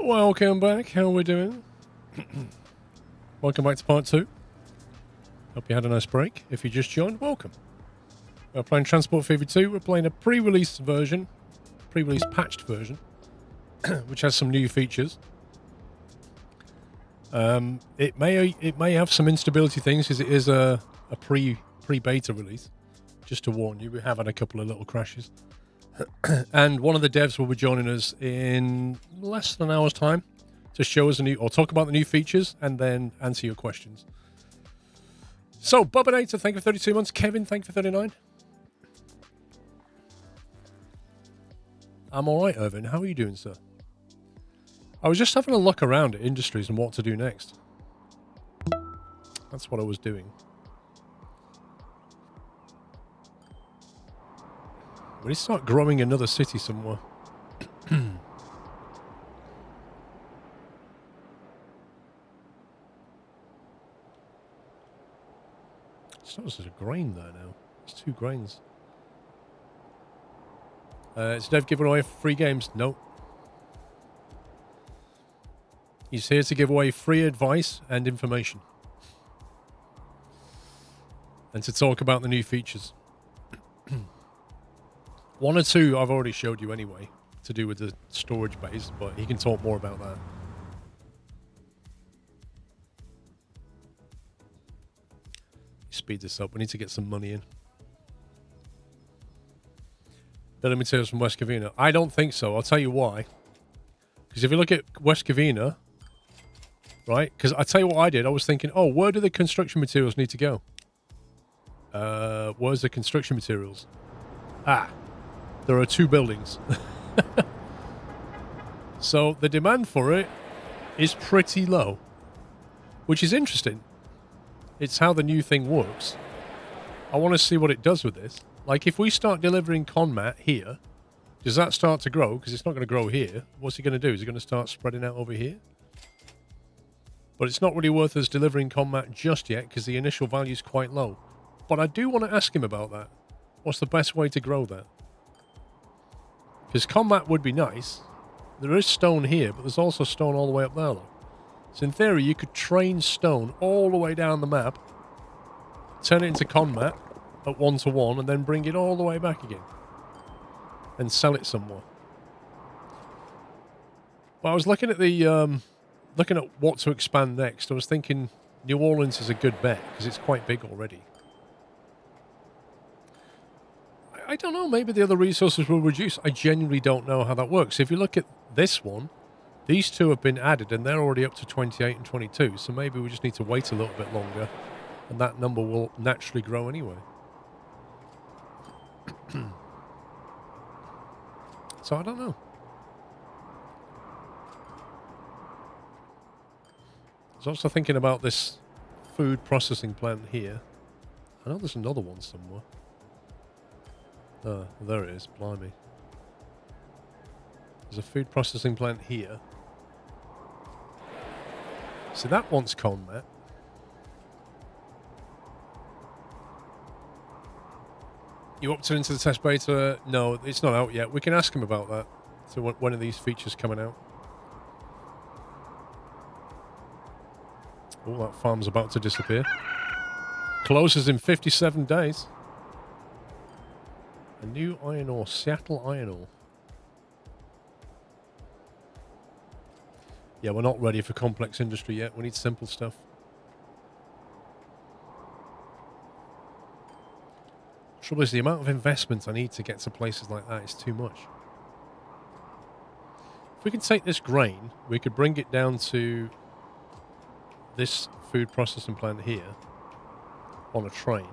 Welcome back. How are we doing? Welcome back to part 2. Hope you had a nice break. If you just joined, welcome. We're playing Transport Fever 2. We're playing a pre-release version, pre-release patched version, which has some new features. It may have some instability things because it is a pre-beta release. Just to warn you, we have had a couple of little crashes. And one of the devs will be joining us in less than an hour's time to show us or talk about the new features and then answer your questions. So, Bubba thank you for 32 months. Kevin, thank you for 39. I'm all right, Irvin. How are you doing, sir? I was just having a look around at industries and what to do next. That's what I was doing. We need to start growing another city somewhere. It's not just a grain there now. It's 2 grains. Is Dev giving away free games? Nope. He's here to give away free advice and information. And to talk about the new features. 1 or 2 I've already showed you anyway, to do with the storage base, but he can talk more about that. Speed this up. We need to get some money in. Building materials from West Covina. I don't think so. I'll tell you why. Because if you look at West Covina, right? Because I tell you what I did. I was thinking, oh, where do the construction materials need to go? Where's the construction materials? There are 2 buildings. So the demand for it is pretty low, which is interesting. It's how the new thing works. I want to see what it does with this. Like, if we start delivering Conmat here, does that start to grow? Because it's not going to grow here. What's it going to do? Is it going to start spreading out over here? But it's not really worth us delivering Conmat just yet because the initial value is quite low. But I do want to ask him about that. What's the best way to grow that? Because Combat would be nice. There is stone here, but there's also stone all the way up there. Look. So in theory, you could train stone all the way down the map, turn it into Combat at 1-to-1, and then bring it all the way back again. And sell it somewhere. Well, I was looking at looking at what to expand next. I was thinking New Orleans is a good bet, because it's quite big already. I don't know, maybe the other resources will reduce. I genuinely don't know how that works. If you look at this one, these 2 have been added and they're already up to 28 and 22. So maybe we just need to wait a little bit longer and that number will naturally grow anyway. So I don't know. I was also thinking about this food processing plant here. I know there's another one somewhere. There it is, blimey. There's a food processing plant here. So that wants Conmat. You opted into the test beta? No, it's not out yet. We can ask him about that. So when are these features coming out? Oh, that farm's about to disappear. Closes in 57 days. A new iron ore, Seattle iron ore. Yeah, we're not ready for complex industry yet. We need simple stuff. Trouble is, the amount of investment I need to get to places like that is too much. If we can take this grain, we could bring it down to this food processing plant here on a train.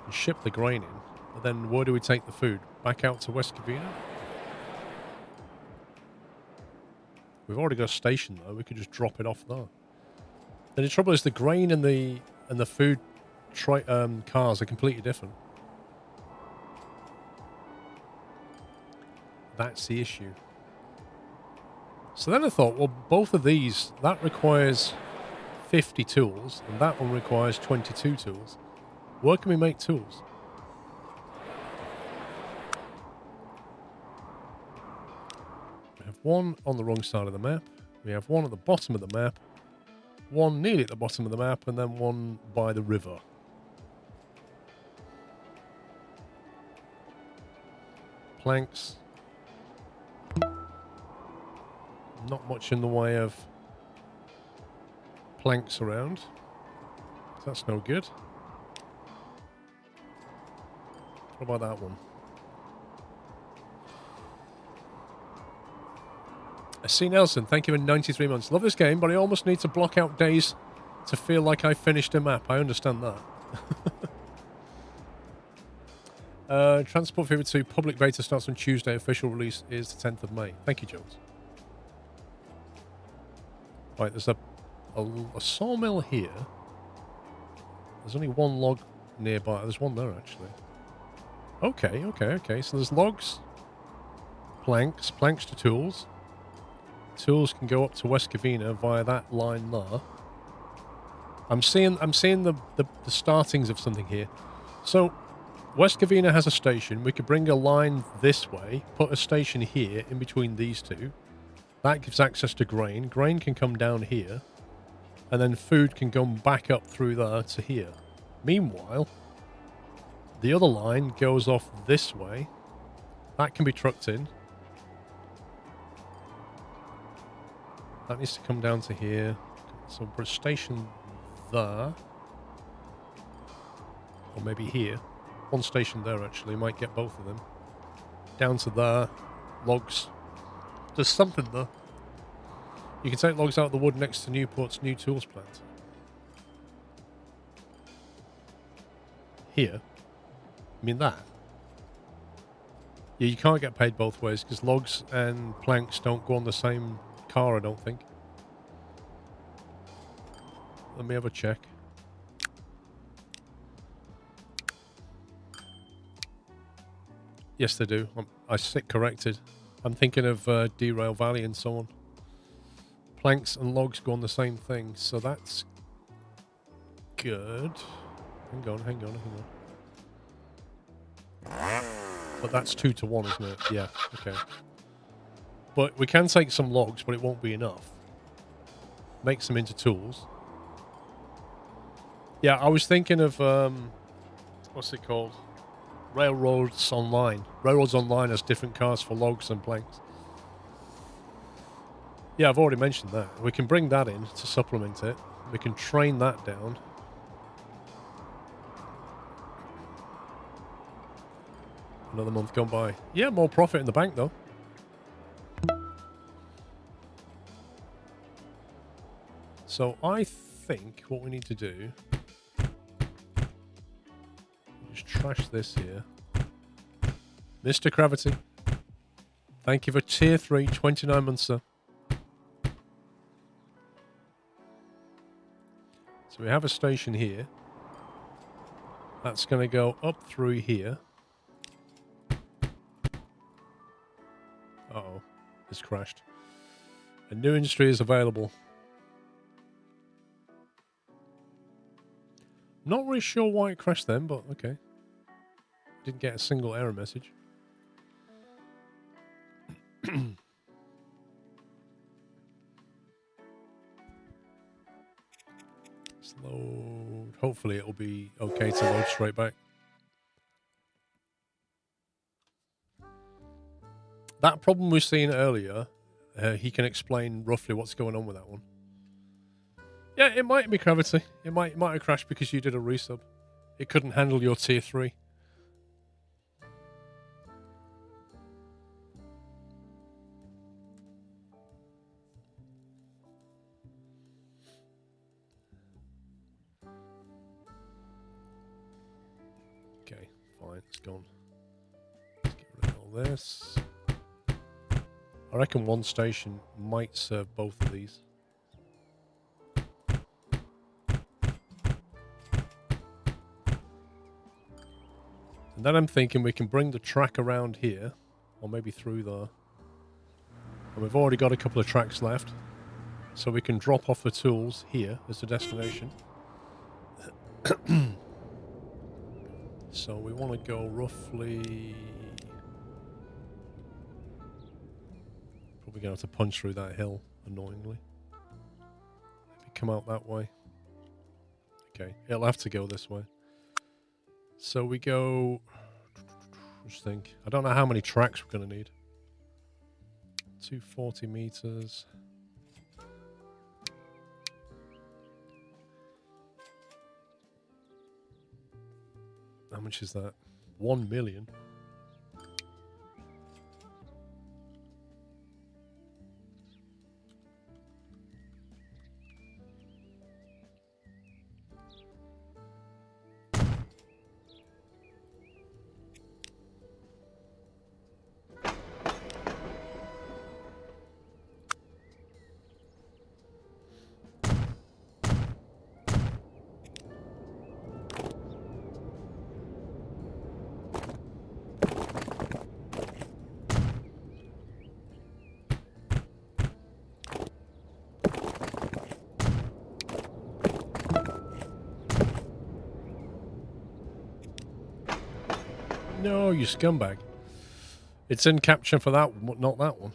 And ship the grain in, but then where do we take the food? Back out to West Covina? We've already got a station though, we could just drop it off there. Then the trouble is the grain and the food cars are completely different. That's the issue. So then I thought, well, both of these, that requires 50 tools, and that one requires 22 tools. Where can we make tools? have one on the wrong side of the map. We have one at the bottom of the map. One nearly at the bottom of the map, and then one by the river. Planks. Not much in the way of planks around. That's no good. What about that one? C. Nelson, thank you for 93 months. Love this game, but I almost need to block out days to feel like I finished a map. I understand that. Transport Fever 2 public beta starts on Tuesday. Official release is the 10th of May. Thank you, Jones. Right, there's a sawmill here. There's only one log nearby. There's one there, actually. Okay. So there's logs, planks to tools. Tools can go up to West Covina via that line there. I'm seeing the startings of something here. So West Covina has a station. We could bring a line this way, put a station here in between these two. That gives access to grain. Grain can come down here, and then food can come back up through there to here. Meanwhile, the other line goes off this way. That can be trucked in. That needs to come down to here. So we'll put a station there. Or maybe here. One station there, actually. Might get both of them. Down to there. Logs. There's something there. You can take logs out of the wood next to Newport's new tools plant. Here. I mean that. Yeah, you can't get paid both ways because logs and planks don't go on the same car, I don't think. Let me have a check. Yes, they do. I sit corrected. I'm thinking of Derail Valley and so on. Planks and logs go on the same thing, so that's good. Hang on. But that's 2 to 1, isn't it? Yeah, okay. But we can take some logs, but it won't be enough. Make some into tools. Yeah, I was thinking of, what's it called? Railroads Online. Railroads Online has different cars for logs and planks. Yeah, I've already mentioned that. We can bring that in to supplement it. We can train that down. Another month gone by. Yeah, more profit in the bank, though. So I think what we need to do... just trash this here. Mr. Gravity. Thank you for tier 3, 29 months, sir. So we have a station here. That's going to go up through here. Uh-oh. It's crashed. A new industry is available. Not really sure why it crashed then, but okay. Didn't get a single error message. Load. Hopefully it'll be okay to load straight back. That problem we've seen earlier, he can explain roughly what's going on with that one. Yeah, it might be gravity. It might have crashed because you did a resub. It couldn't handle your tier 3. Okay, fine, it's gone. Let's get rid of all this. I reckon one station might serve both of these. And then I'm thinking we can bring the track around here, or maybe through there. And we've already got a couple of tracks left, so we can drop off the tools here as the destination. So we want to go roughly we're going to have to punch through that hill, annoyingly. Maybe come out that way. Okay, it'll have to go this way. So we go... Just think. I don't know how many tracks we're going to need. 240 meters. How much is that? 1 million. No, you scumbag. It's in capture for that one, but not that one.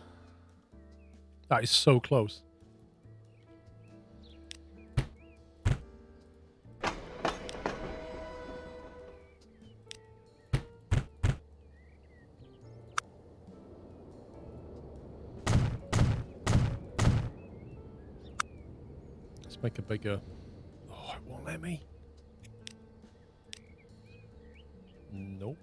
That is so close. Let's make a bigger... Oh, it won't let me. Nope.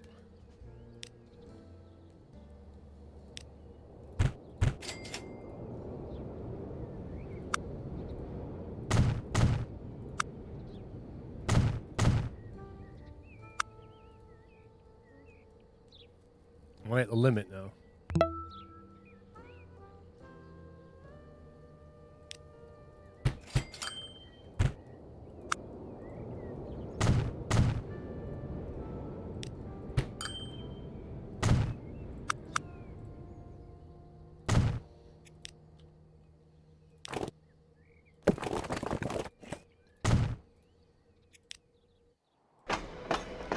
Am I at the limit now?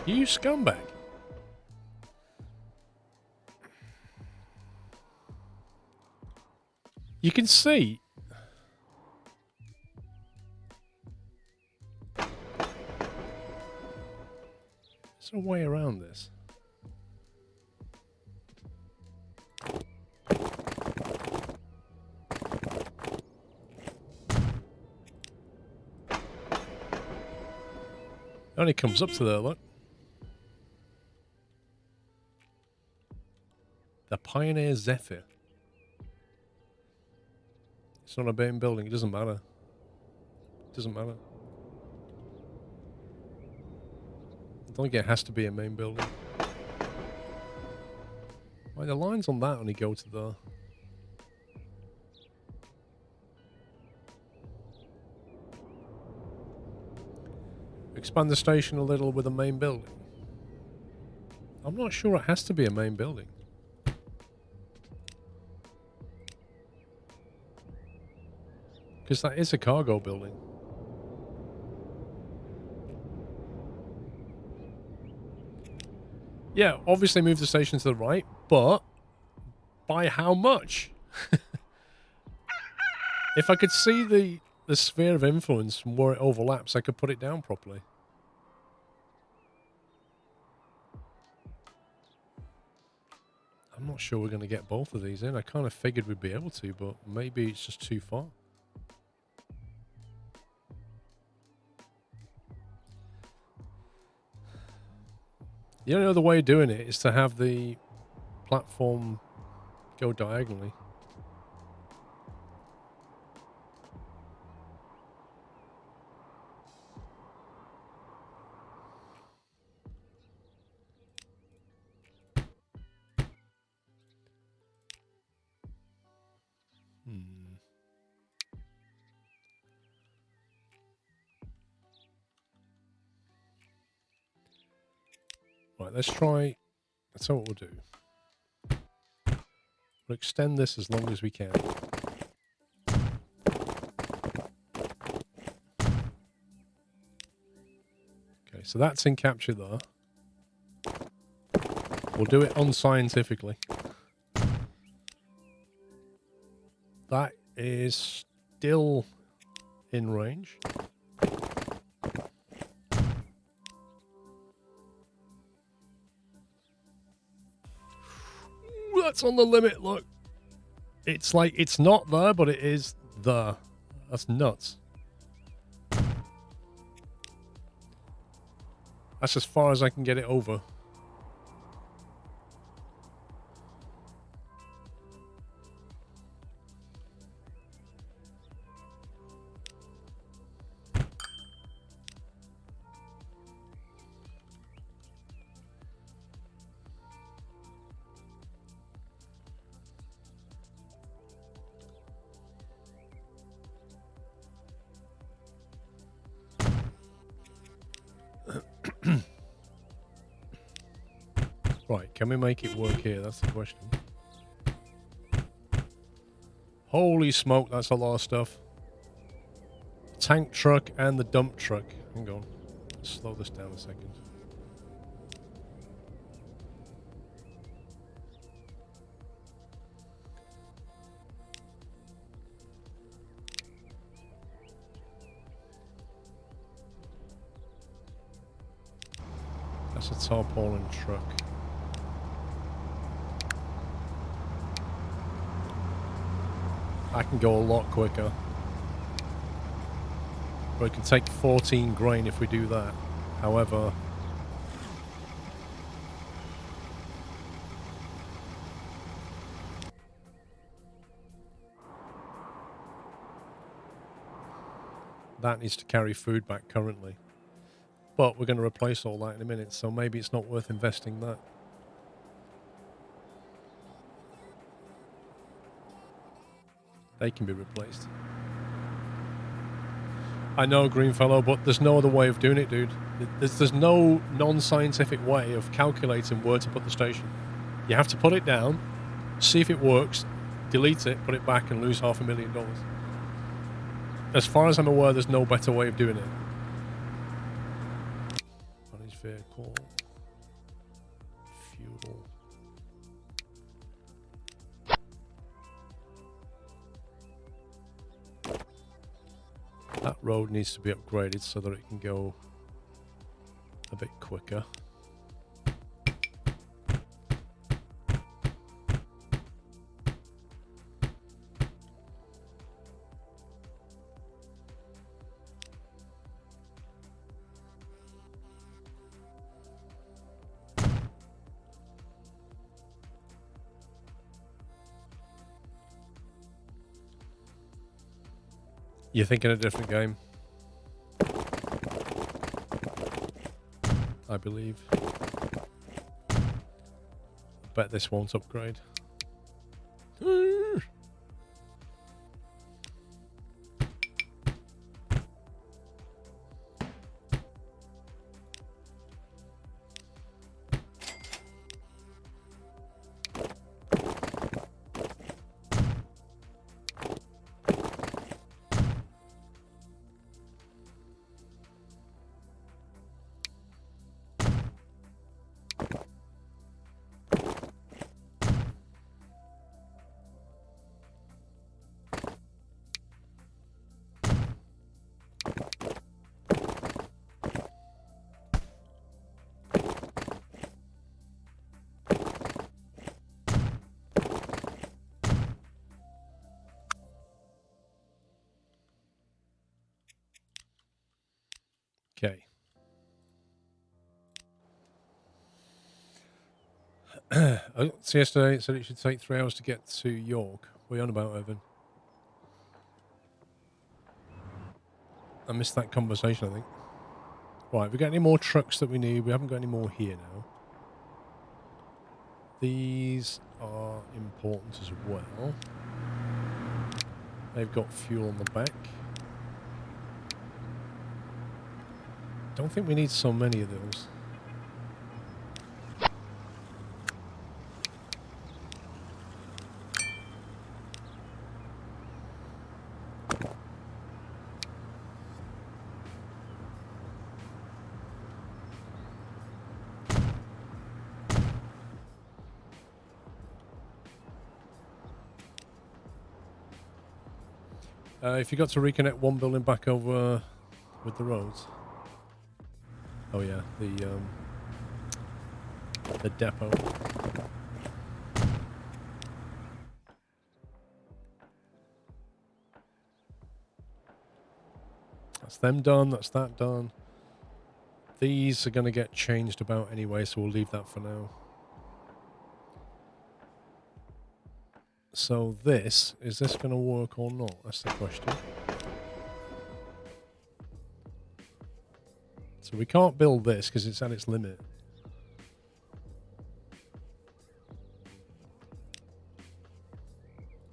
You scumbag. You can see. Is there a way around this? It only comes up to there, look. The Pioneer Zephyr. It's not a main building. It doesn't matter. It doesn't matter. I don't think it has to be a main building. Why, the lines on that only go to the... Expand the station a little with a main building. I'm not sure it has to be a main building. Because that is a cargo building. Yeah, obviously move the station to the right, but by how much? If I could see the sphere of influence from where it overlaps, I could put it down properly. I'm not sure we're going to get both of these in. I kind of figured we'd be able to, but maybe it's just too far. The only other way of doing it is to have the platform go diagonally. Right, let's try... That's what we'll do. We'll extend this as long as we can. Okay, so that's in capture there. We'll do it unscientifically. That is still in range. Ooh, that's on the limit, look. It's like, it's not there, but it is there. That's nuts. That's as far as I can get it over. Right, can we make it work here? That's the question. Holy smoke, that's a lot of stuff. Tank truck and the dump truck. Hang on. Slow this down a second. That's a tarpaulin truck. I can go a lot quicker. But it can take 14 grain if we do that. However, that needs to carry food back currently. But we're going to replace all that in a minute, so maybe it's not worth investing that. They can be replaced. I know, Greenfellow, but there's no other way of doing it, dude. There's no non-scientific way of calculating where to put the station. You have to put it down, see if it works, delete it, put it back, and lose $500,000. As far as I'm aware, there's no better way of doing it. Manage vehicle. Fuel. That road needs to be upgraded so that it can go a bit quicker. You're thinking a different game, I believe. Bet this won't upgrade. Okay. So yesterday it said it should take 3 hours to get to York. What are you on about, Evan? I missed that conversation, I think. Right, we got any more trucks that we need? We haven't got any more here now. These are important as well. They've got fuel on the back. Don't think we need so many of those. If you got to reconnect one building back over with the roads. Oh yeah, the depot. That's them done. That's that done. These are going to get changed about anyway, so we'll leave that for now. So this, is this going to work or not? That's the question. So we can't build this because it's at its limit.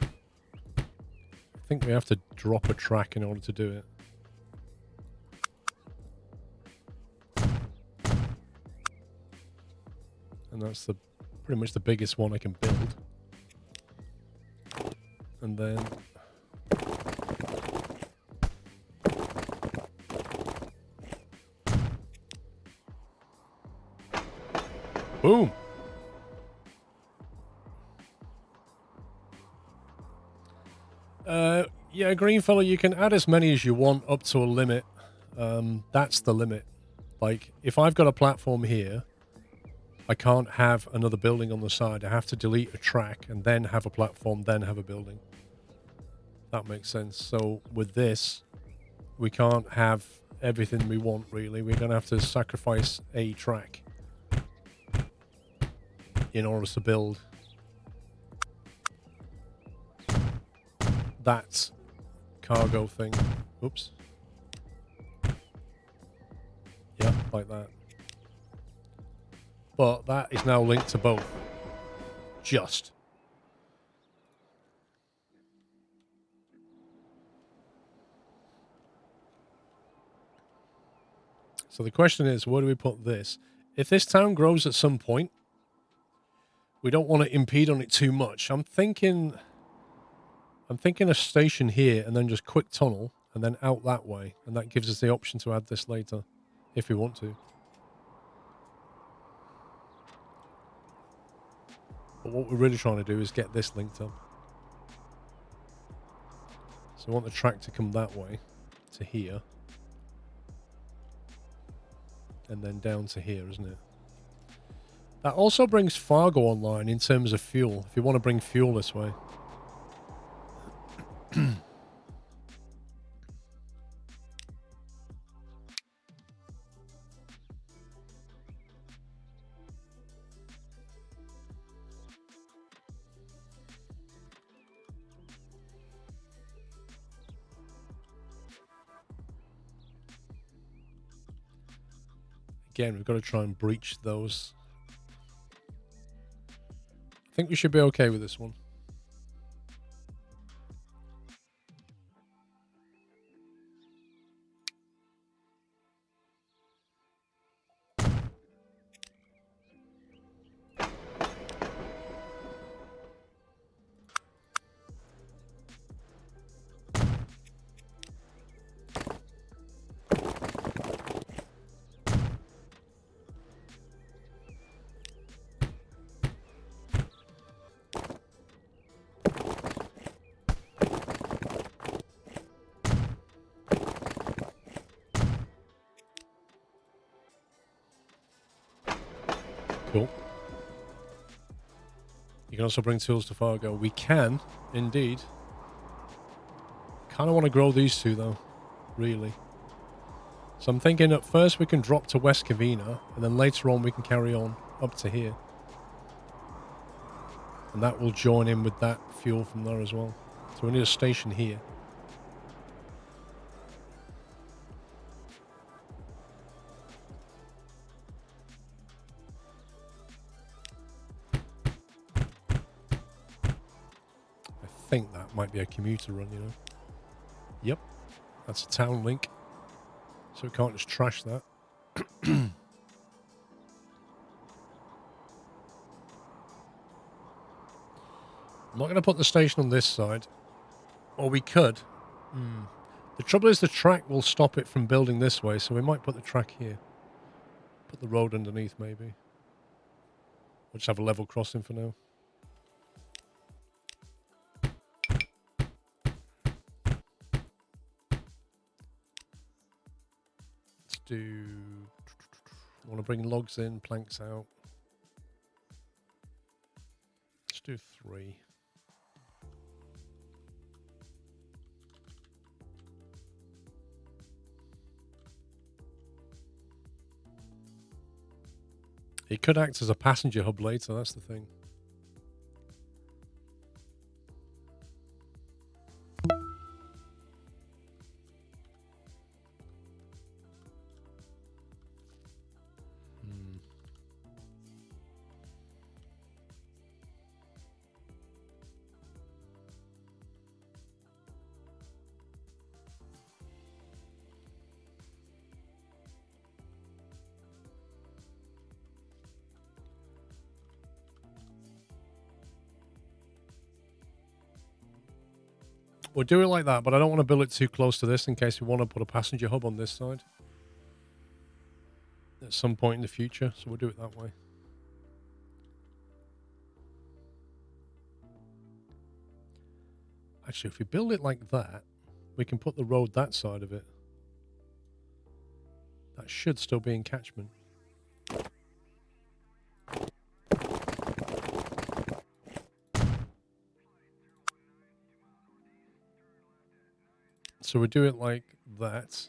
I think we have to drop a track in order to do it. And that's the pretty much the biggest one I can build. And then boom. Yeah, green fella, you can add as many as you want up to a limit. That's the limit. Like, if I've got a platform here, I can't have another building on the side. I have to delete a track and then have a platform, then have a building. That makes sense. So with this, we can't have everything we want, really. We're going to have to sacrifice a track in order to build that cargo thing. Oops. Yeah, like that. But that is now linked to both. Just. So the question is, where do we put this? If this town grows at some point, we don't want to impede on it too much. I'm thinking a station here and then just quick tunnel and then out that way. And that gives us the option to add this later if we want to. But what we're really trying to do is get this linked up. So we want the track to come that way to here. And then down to here, isn't it? That also brings Fargo online in terms of fuel, if you want to bring fuel this way. Again, we've got to try and breach those. I think we should be okay with this one. Cool. You can also bring tools to Fargo. We can, indeed. Kind of want to grow these two, though. Really. So I'm thinking at first we can drop to West Covina, and then later on we can carry on up to here. And that will join in with that fuel from there as well. So we need a station here. I think that might be a commuter run, you know. Yep, that's a town link. So we can't just trash that. I'm not going to put the station on this side. Or we could. The trouble is the track will stop it from building this way, so we might put the track here. Put the road underneath, maybe. We'll just have a level crossing for now. do... I want to bring logs in, planks out. Let's do 3. It could act as a passenger hub later, that's the thing. We'll do it like that, but I don't want to build it too close to this in case we want to put a passenger hub on this side at some point in the future, so we'll do it that way. Actually, if we build it like that, we can put the road that side of it. That should still be in catchment. So we do it like that.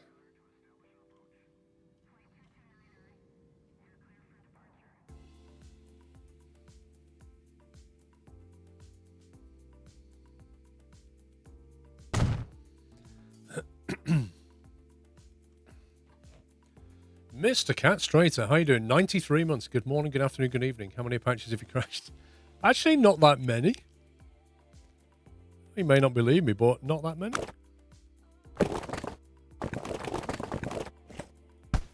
Mr. Cat Strater, how you doing? 93 months. Good morning, good afternoon, good evening. How many Apaches have you crashed? Actually, not that many. You may not believe me, but not that many.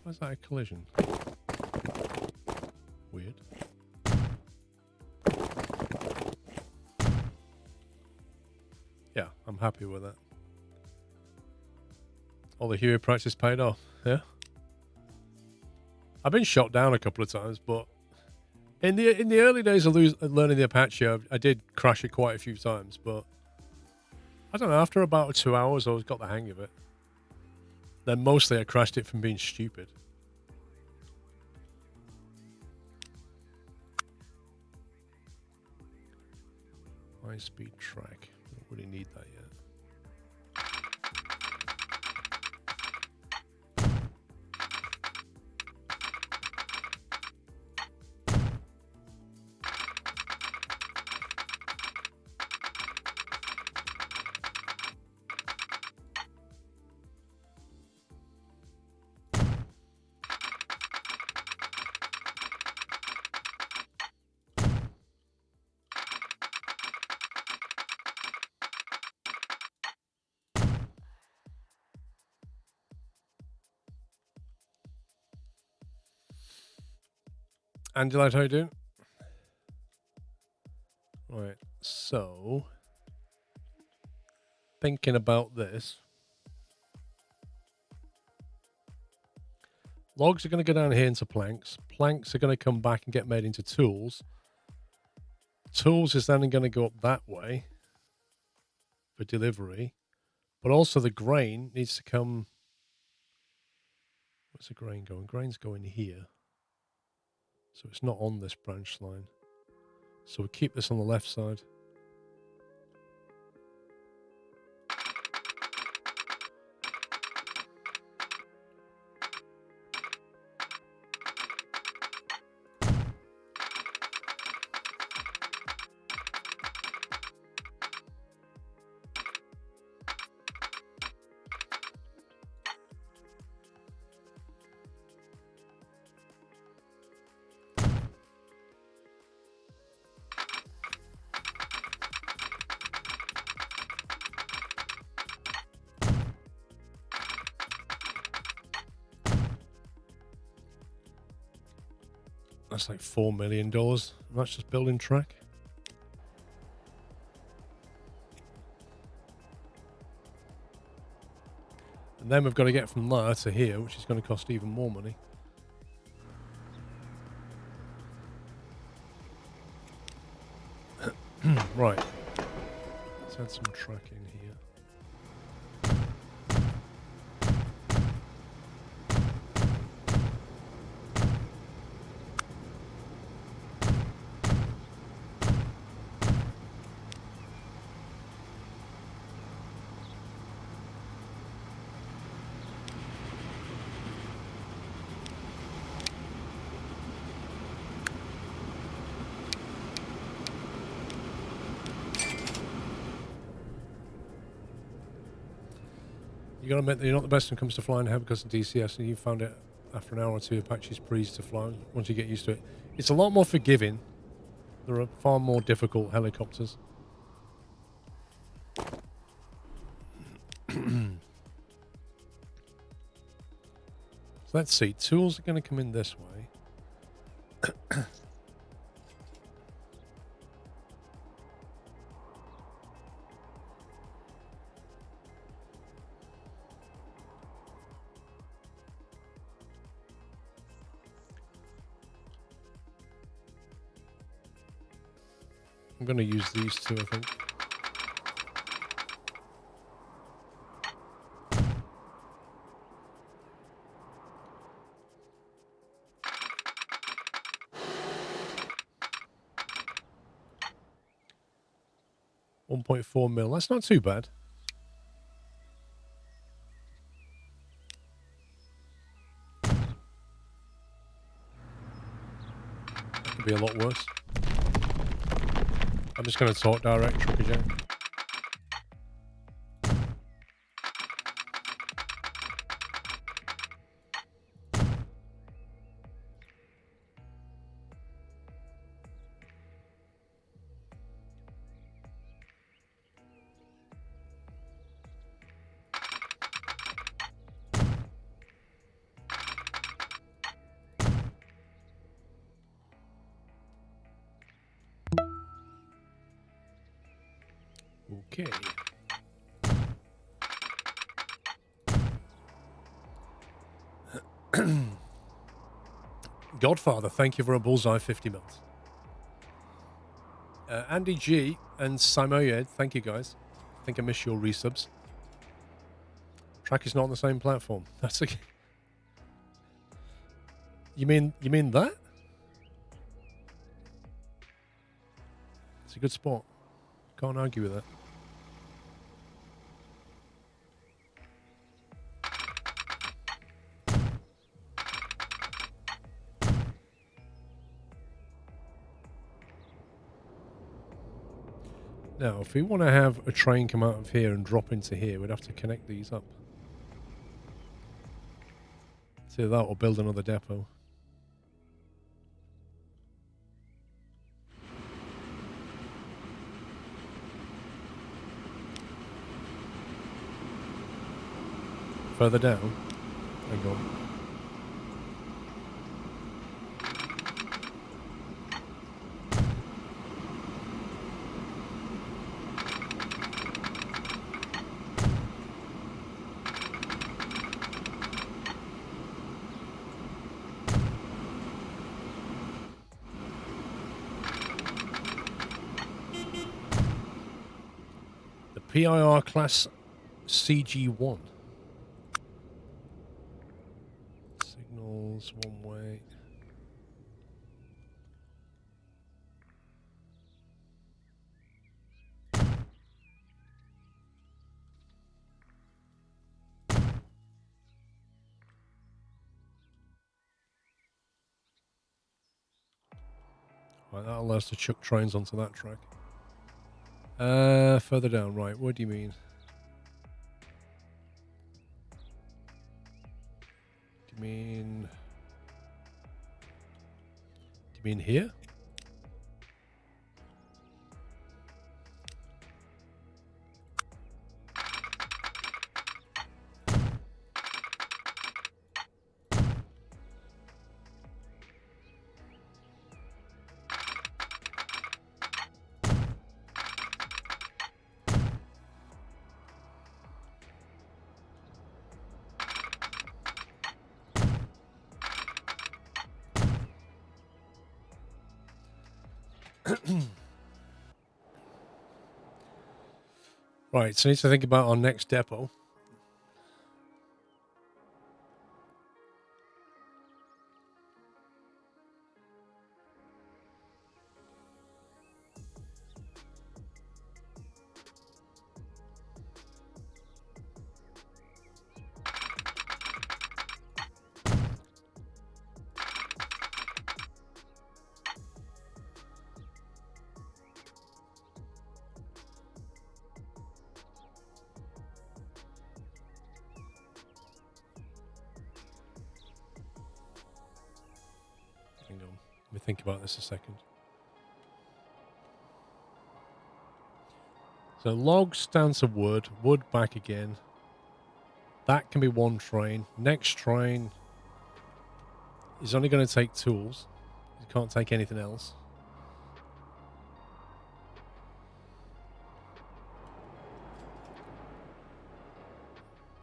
Why's that a collision? Weird. Yeah, I'm happy with that. All the Huey practice paid off, yeah? I've been shot down a couple of times, but in the early days of learning the Apache, I did crash it quite a few times, but I don't know, after about 2 hours, I got the hang of it. Then mostly I crashed it from being stupid. High-speed track. Don't really need that yet. Angela, how you doing? Right, so thinking about this, logs are going to go down here into planks. Planks are going to come back and get made into tools. Tools is then going to go up that way for delivery, but also the grain needs to come. Where's the grain going? Grain's going here. So it's not on this branch line. So we'll keep this on the left side. That's like $4 million. That's just building track. And then we've got to get from there to here, which is going to cost even more money. Right. Let's add some track in here. You gotta admit that you're not the best when it comes to flying heavy because of DCS, and you found it after an hour or two. Apache's breeze to fly once you get used to it. It's a lot more forgiving. There are far more difficult helicopters. So let's see. Tools are going to come in this way. I'm going to use these two, I think. $1.4 mil. That's not too bad. That could be a lot worse. I'm just going to talk direct, Trucker Jack. Okay. Godfather, thank you for a bullseye 50 mils. Andy G and Simoyed, thank you guys. I think I missed your resubs. Track is not on the same platform. That's okay. You mean that? It's a good spot. Can't argue with that. Now, if we want to have a train come out of here and drop into here, we'd have to connect these up. So that or build another depot. Further down. Hang on. PIR class CG1. Signals one way. Right, that allows us to chuck trains onto that track. Further down, right. What do you mean? Do you mean here? Right, so I need to think about our next depot. think about this a second. So logs down to wood, wood back again. That can be one train. Next train is only going to take tools. It can't take anything else.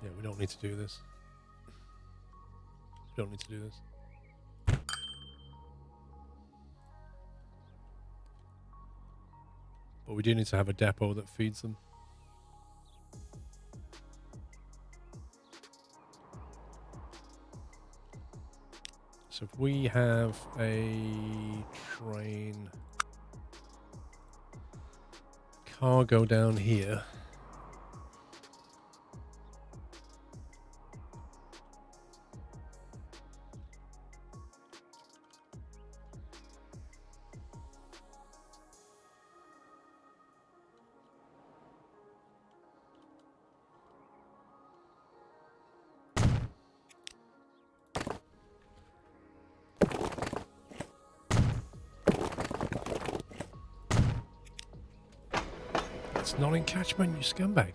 Yeah, we don't need to do this. We don't need to do this. But we do need to have a depot that feeds them. So if we have a train cargo down here. It's not in catchment, you scumbag.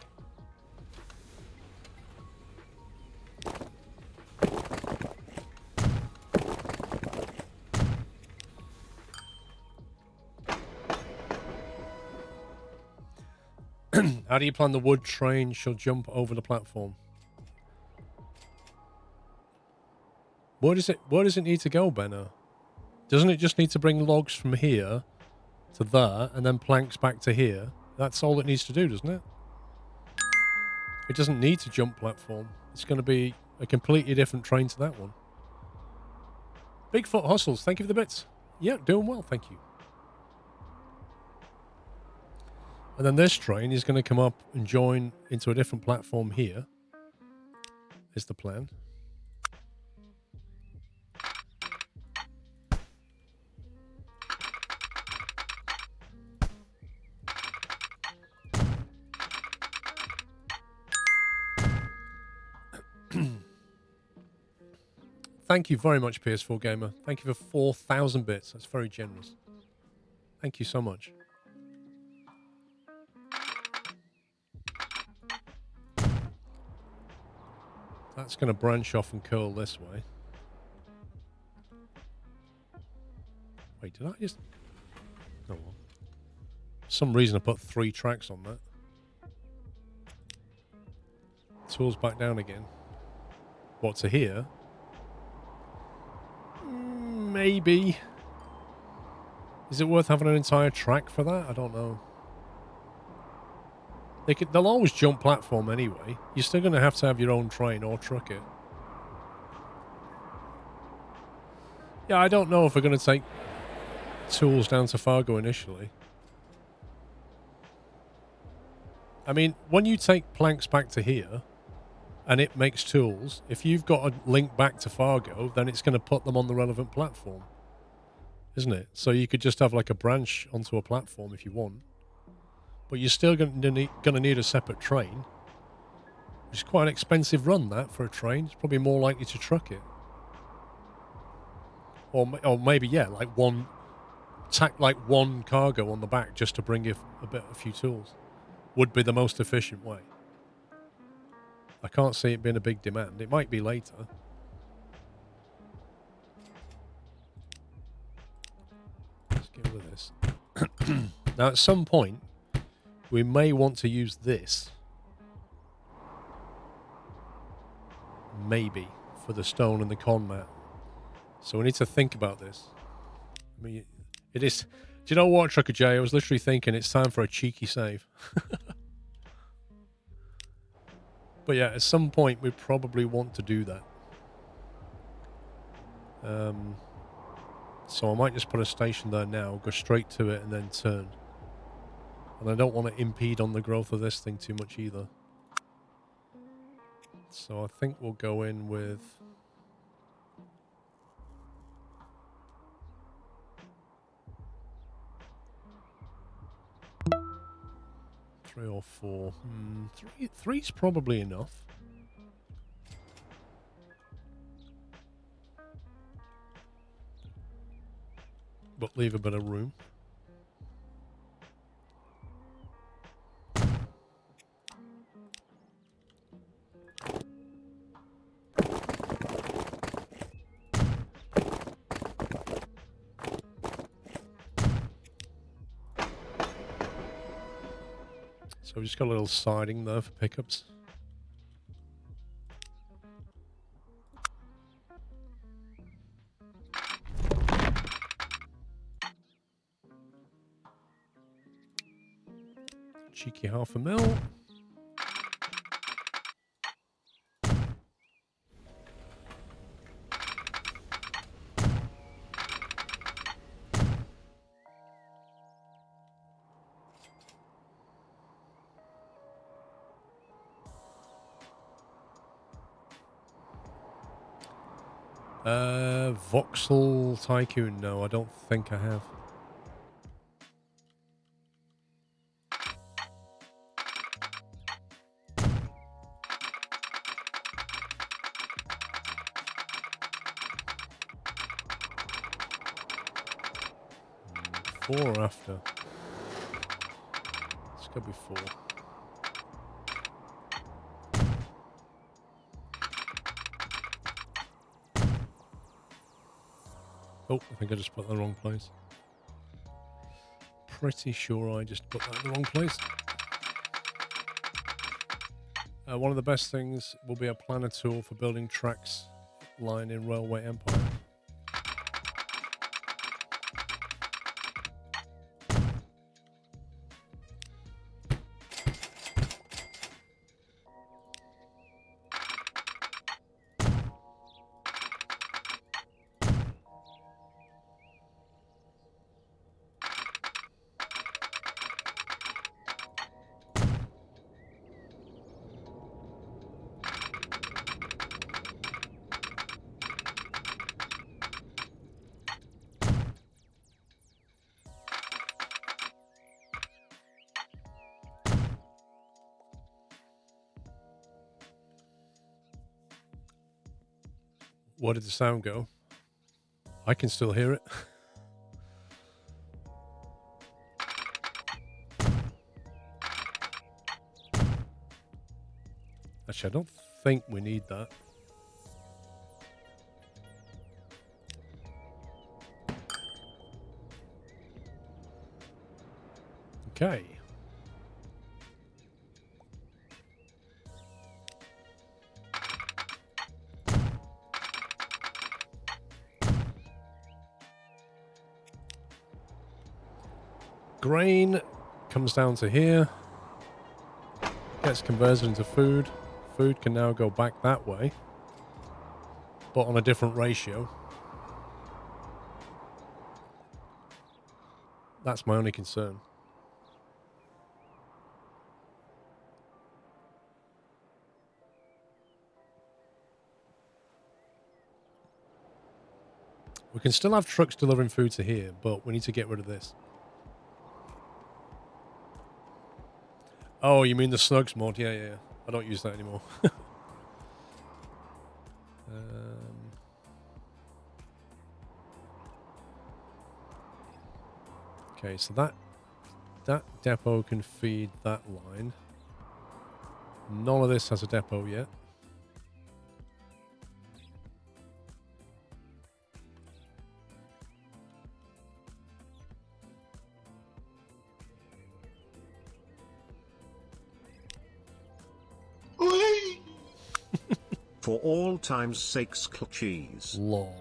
How do you plan the wood train shall jump over the platform? Where does it need to go, Benno? Doesn't it just need to bring logs from here to there and then planks back to here? That's all it needs to do, doesn't it? It doesn't need to jump platform. It's going to be a completely different train to that one. Bigfoot Hustles, thank you for the bits. Yeah, doing well, thank you. And then this train is going to come up and join into a different platform here. Is the plan. Thank you very much, PS4 Gamer. Thank you for 4,000 bits. That's very generous. Thank you so much. That's going to branch off and curl this way. Wait, did I just... Oh, well. For some reason I put 3 tracks on that. Tools back down again. What, to here? Maybe. Is it worth having an entire track for that? I don't know. They'll always jump platform anyway. You're still going to have your own train or truck it. Yeah, I don't know if we're going to take tools down to Fargo initially. I mean, when you take planks back to here and it makes tools, if you've got a link back to Fargo, then it's going to put them on the relevant platform. Isn't it? So you could just have like a branch onto a platform if you want. But you're still going to need a separate train. Which is quite an expensive run, that, for a train. It's probably more likely to truck it. Or maybe, yeah, like one cargo on the back just to bring a few tools. Would be the most efficient way. I can't see it being a big demand. It might be later. Let's get rid of this. Now, at some point, we may want to use this. Maybe. For the stone and the con mat. So we need to think about this. I mean, it is... Do you know what, Trucker J? I was literally thinking it's time for a cheeky save. But yeah, at some point we probably want to do that. So I might just put a station there now, go straight to it and then turn. And I don't want to impede on the growth of this thing too much either. So I think we'll go in with... 3 or 4. Three's probably enough. but leave a bit of room. So we've just got a little siding there for pickups. Cheeky $500,000. Voxel Tycoon, no, I don't think I have. Before or after? It's gotta be 4. Oh, I think I just put that in the wrong place. Pretty sure I just put that in the wrong place. One of the best things will be a planner tool for building tracks line in Railway Empire. Where did the sound go? I can still hear it. Actually, I don't think we need that. Okay. Grain comes down to here, gets converted into food. Food can now go back that way, but on a different ratio. That's my only concern. We can still have trucks delivering food to here, but we need to get rid of this. Oh, you mean the Snugs mod? Yeah, yeah, yeah. I don't use that anymore. Okay, so that depot can feed that line. None of this has a depot yet. For all time's sakes, cheese. Lol.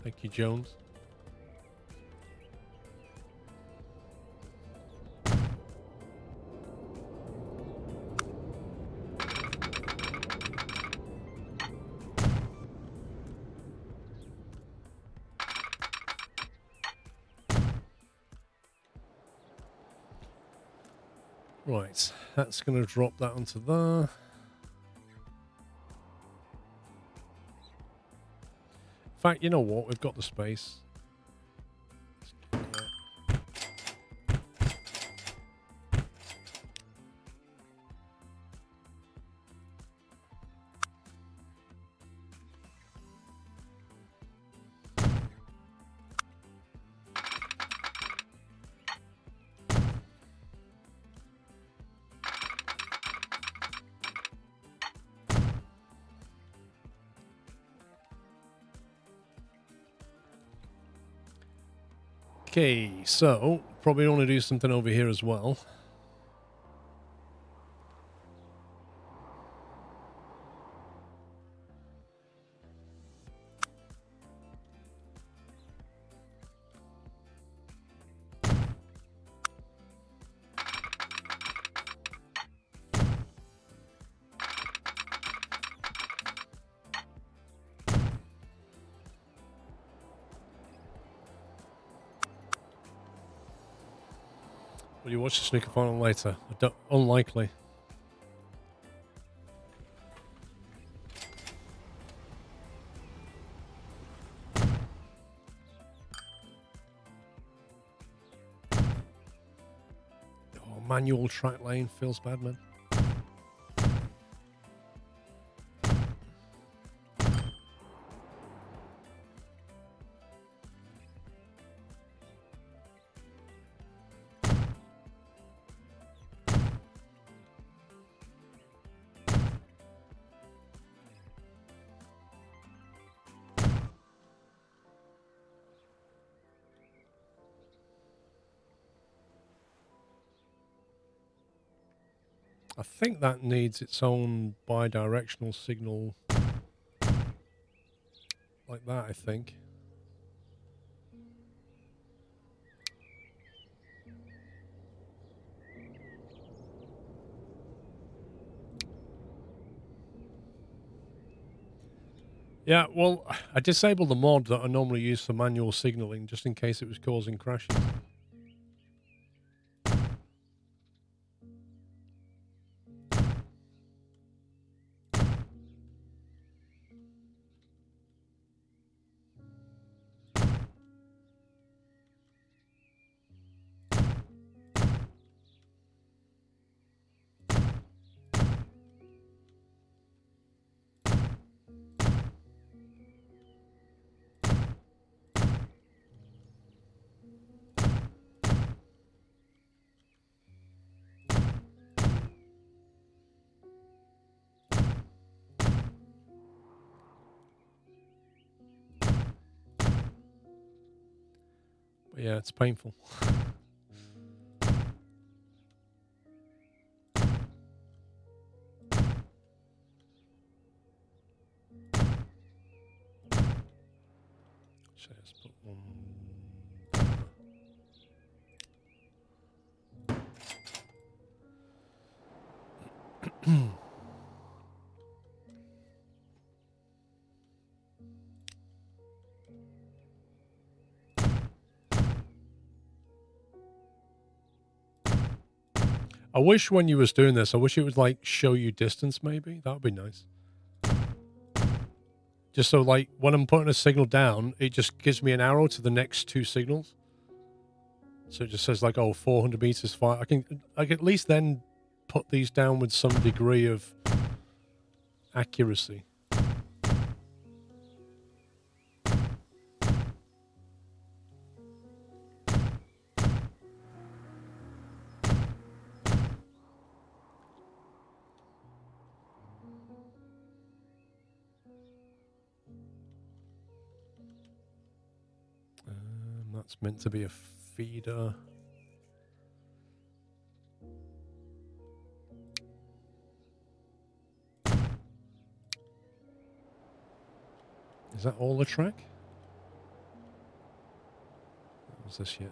Thank you, Jones. Right, that's going to drop that onto there. In fact, you know what? We've got the space. Okay, so probably want to do something over here as well. Will you watch the snooker final later? Unlikely. Oh, manual track lane feels bad, man. I think that needs its own bi-directional signal like that, I think. Yeah, well, I disabled the mod that I normally use for manual signaling just in case it was causing crashes. But yeah, it's painful. So let's put one. I wish when you was doing this, I wish it would like show you distance maybe. That would be nice. Just so like when I'm putting a signal down, it just gives me an arrow to the next two signals. So it just says like, oh, 400 meters far. I can at least then put these down with some degree of accuracy. That's meant to be a feeder. Is that all the track? What was this yet?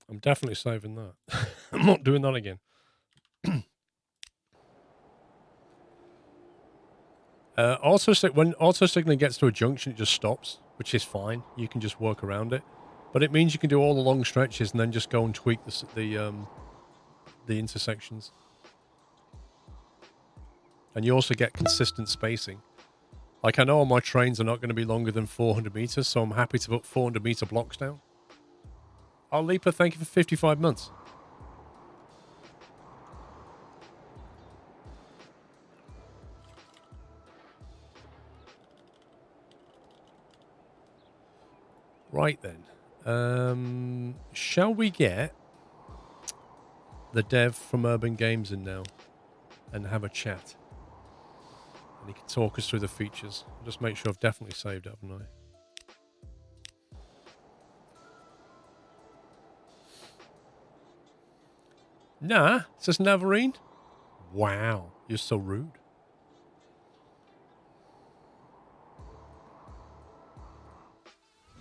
I'm definitely saving that. I'm not doing that again. Also, when auto signaling gets to a junction, it just stops, which is fine. You can just work around it, but it means you can do all the long stretches and then just go and tweak the intersections. And you also get consistent spacing. Like I know all my trains are not going to be longer than 400 meters, so I'm happy to put 400 meter blocks down. Oh, Leaper, thank you for 55 months. Right then. Shall we get the dev from Urban Games in now and have a chat? And he can talk us through the features. Just make sure I've definitely saved it, haven't I? Nah, says Navarine. Wow, you're so rude.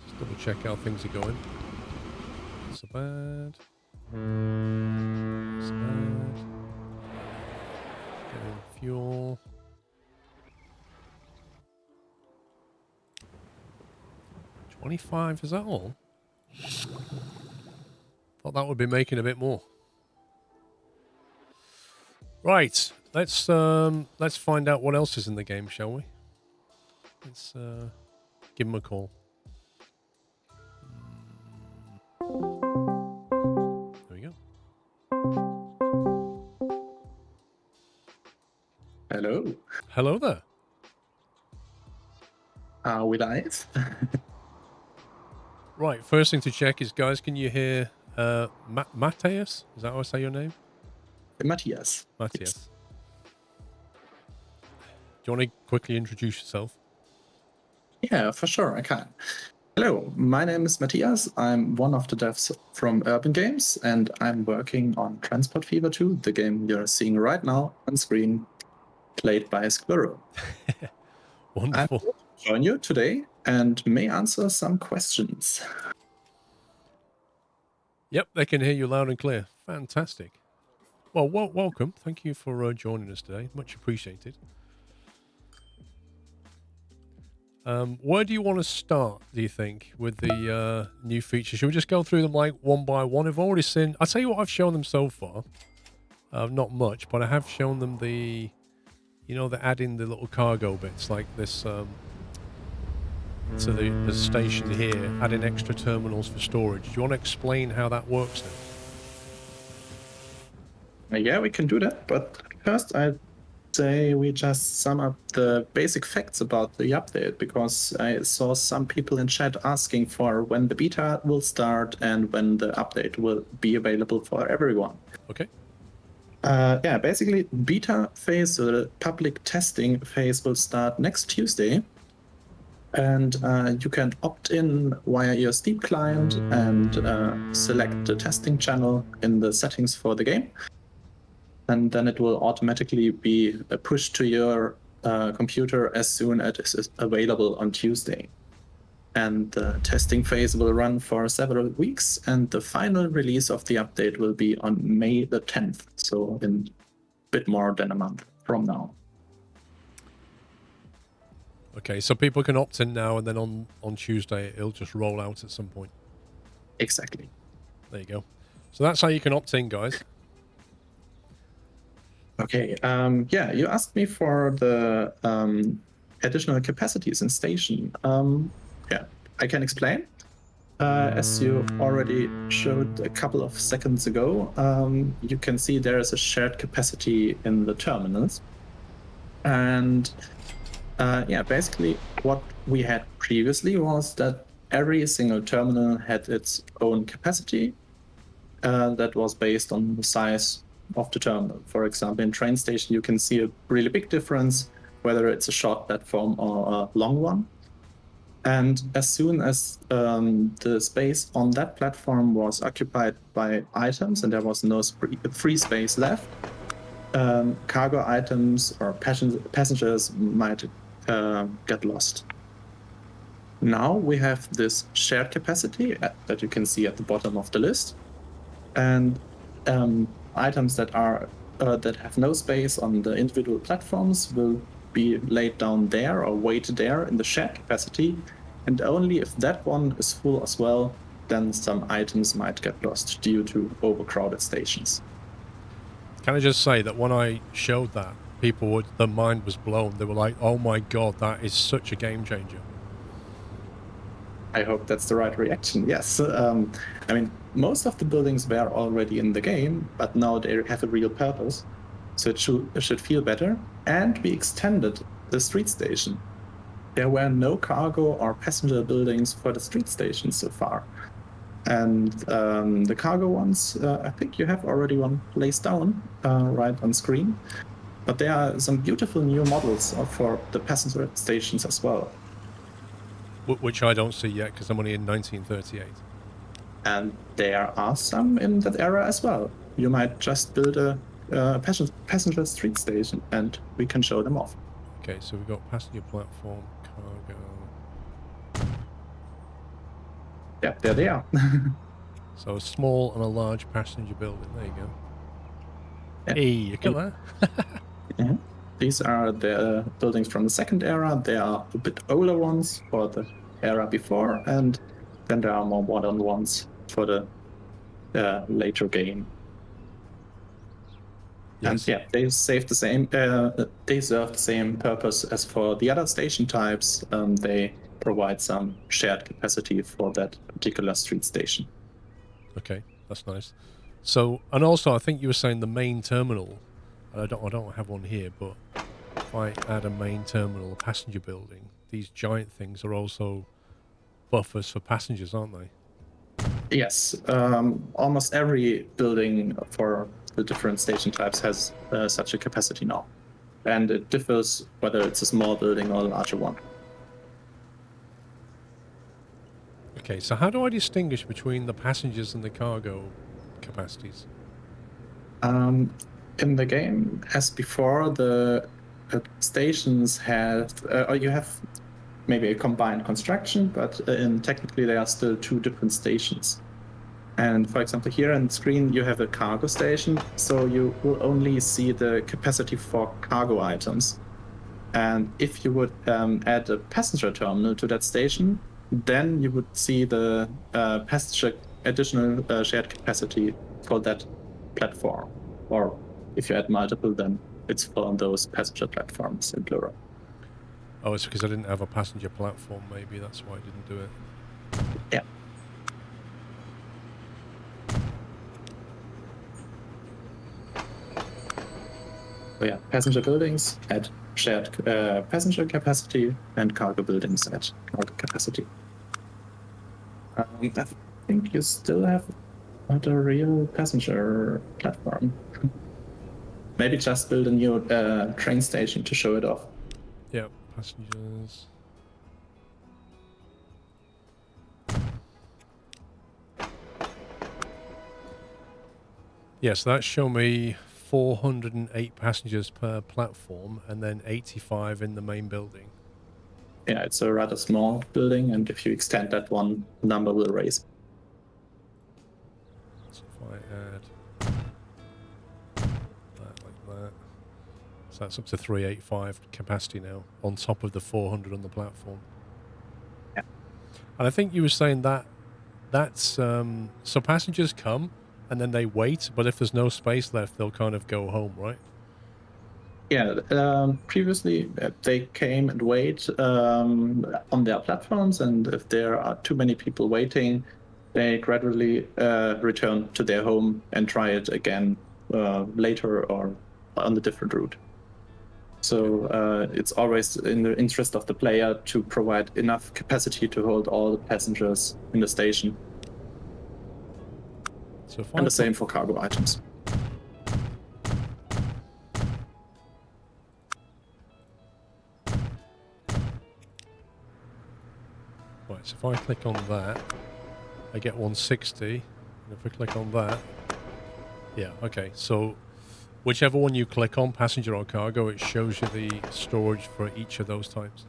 Just double check how things are going. Not so bad. Not so bad. Getting fuel. $25, is that all? Thought that would be making a bit more. Right, let's find out what else is in the game, shall we? Let's give him a call. There we go. Hello. Hello there. Are we live? Right, first thing to check is, guys, can you hear Matthias? Is that how I say your name? Matthias. Matthias. Yes. Do you want to quickly introduce yourself? Yeah, for sure, I can. Hello, my name is Matthias. I'm one of the devs from Urban Games, and I'm working on Transport Fever 2, the game you're seeing right now on screen, played by Squirrel. Wonderful. I'm here to join you today and may answer some questions. Yep, they can hear you loud and clear. Fantastic. Well, welcome. Thank you for joining us today. Much appreciated. Where do you want to start, do you think, with the new features? Should we just go through them like one by one? I've already seen... I'll tell you what I've shown them so far. Not much, but I have shown them the... You know, the adding the little cargo bits, like this... to the station here, adding extra terminals for storage. Do you want to explain how that works now? Yeah, we can do that, but first I'd say we just sum up the basic facts about the update, because I saw some people in chat asking for when the beta will start and when the update will be available for everyone. Okay. Yeah, basically beta phase, the public testing phase, will start next Tuesday. And you can opt in via your Steam client and select the testing channel in the settings for the game. And then it will automatically be pushed to your computer as soon as it is available on Tuesday. And the testing phase will run for several weeks, and the final release of the update will be on May the 10th, so in a bit more than a month from now. Okay, so people can opt in now, and then on Tuesday it'll just roll out at some point. Exactly. There you go. So that's how you can opt in, guys. Okay. Yeah, you asked me for the additional capacities in station. Yeah, I can explain. As you already showed a couple of seconds ago, you can see there is a shared capacity in the terminals. And yeah, basically what we had previously was that every single terminal had its own capacity that was based on the size of the terminal. For example, in train station, you can see a really big difference, whether it's a short platform or a long one. And as soon as the space on that platform was occupied by items and there was no free space left, cargo items or passengers might get lost. Now we have this shared capacity that you can see at the bottom of the list, and items that are that have no space on the individual platforms will be laid down there or wait there in the shared capacity, and only if that one is full as well, then some items might get lost due to overcrowded stations. Can I just say that when I showed that, their mind was blown. They were like, oh my god, that is such a game changer. I hope that's the right reaction. Yes. I mean, most of the buildings were already in the game, but now they have a real purpose. So it should feel better. And we extended the street station. there were no cargo or passenger buildings for the street stations so far. And the cargo ones, I think you have already one placed down right on screen. But there are some beautiful new models for the passenger stations as well. Which I don't see yet because I'm only in 1938. And there are some in that era as well. You might just build a passenger street station and we can show them off. Okay, so we've got passenger platform, cargo. Yeah, there they are. So a small and a large passenger building. There you go. Yeah. Hey, you got that? Yeah. These are the buildings from the second era. They are a bit older ones for the era before, and then there are more modern ones for the later game. Yes. And yeah, they save the same. They serve the same purpose as for the other station types. They provide some shared capacity for that particular street station. Okay, that's nice. So, and also, I think you were saying the main terminal. And I don't have one here, but if I add a main terminal, a passenger building, these giant things are also buffers for passengers, aren't they? Yes, almost every building for the different station types has such a capacity now. And it differs whether it's a small building or a larger one. Okay, so how do I distinguish between the passengers and the cargo capacities? In the game, as before, the stations have, or you have maybe a combined construction, but technically they are still two different stations. And for example, here on the screen, you have a cargo station, so you will only see the capacity for cargo items. And if you would add a passenger terminal to that station, then you would see the passenger additional shared capacity for that platform. Or if you add multiple, then it's for those passenger platforms in plural. Oh, it's because I didn't have a passenger platform. Maybe that's why I didn't do it. Yeah. So yeah, passenger buildings at shared passenger capacity and cargo buildings at cargo capacity. I think you still have not a real passenger platform. Maybe just build a new train station to show it off. Yeah, passengers. Yes, that's shown me 408 passengers per platform and then 85 in the main building. Yeah, it's a rather small building, and if you extend that one, the number will raise. So if I add that like that, so that's up to 385 capacity now, on top of the 400 on the platform. Yeah. And I think you were saying that's so passengers come and then they wait, but if there's no space left, they'll kind of go home, right? Yeah, previously they came and wait on their platforms, and if there are too many people waiting, they gradually return to their home and try it again later or on a different route. So it's always in the interest of the player to provide enough capacity to hold all the passengers in the station. So if And the same for cargo items. Right, so if I click on that, I get 160. And if I click on that, yeah, okay. So whichever one you click on, passenger or cargo, it shows you the storage for each of those types.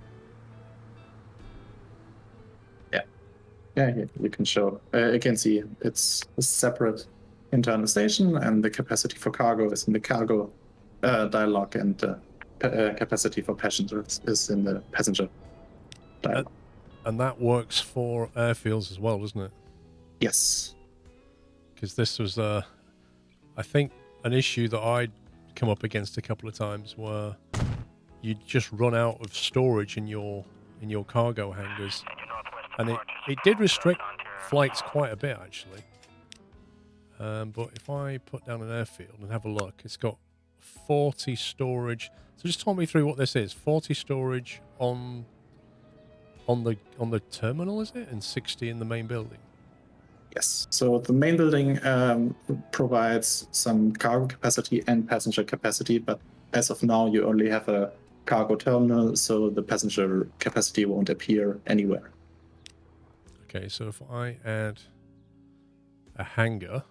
Yeah, you can show. You can see it's a separate internal station, and the capacity for cargo is in the cargo dialog, and the capacity for passengers is in the passenger dialog. And that works for airfields as well, doesn't it? Yes. Because this was, I think, an issue that I'd come up against a couple of times, where you'd just run out of storage in your cargo hangars, and it did restrict flights quite a bit, actually. But if I put down an airfield and have a look, it's got 40 storage. So just talk me through what this is. 40 storage on on the terminal, is it? And 60 in the main building. Yes. So the main building provides some cargo capacity and passenger capacity, but as of now, you only have a cargo terminal, so the passenger capacity won't appear anywhere. Okay, so if I add a hangar.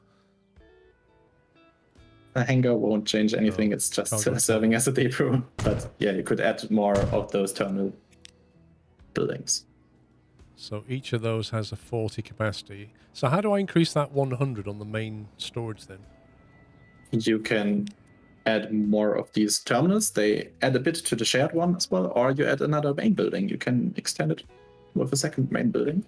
A hangar won't change anything. No, It's just cargo serving terminal. as a depot. But yeah, you could add more of those terminal buildings. So each of those has a 40 capacity. So how do I increase that 100 on the main storage then? You can add more of these terminals. They add a bit to the shared one as well, or you add another main building. You can extend it with a second main building.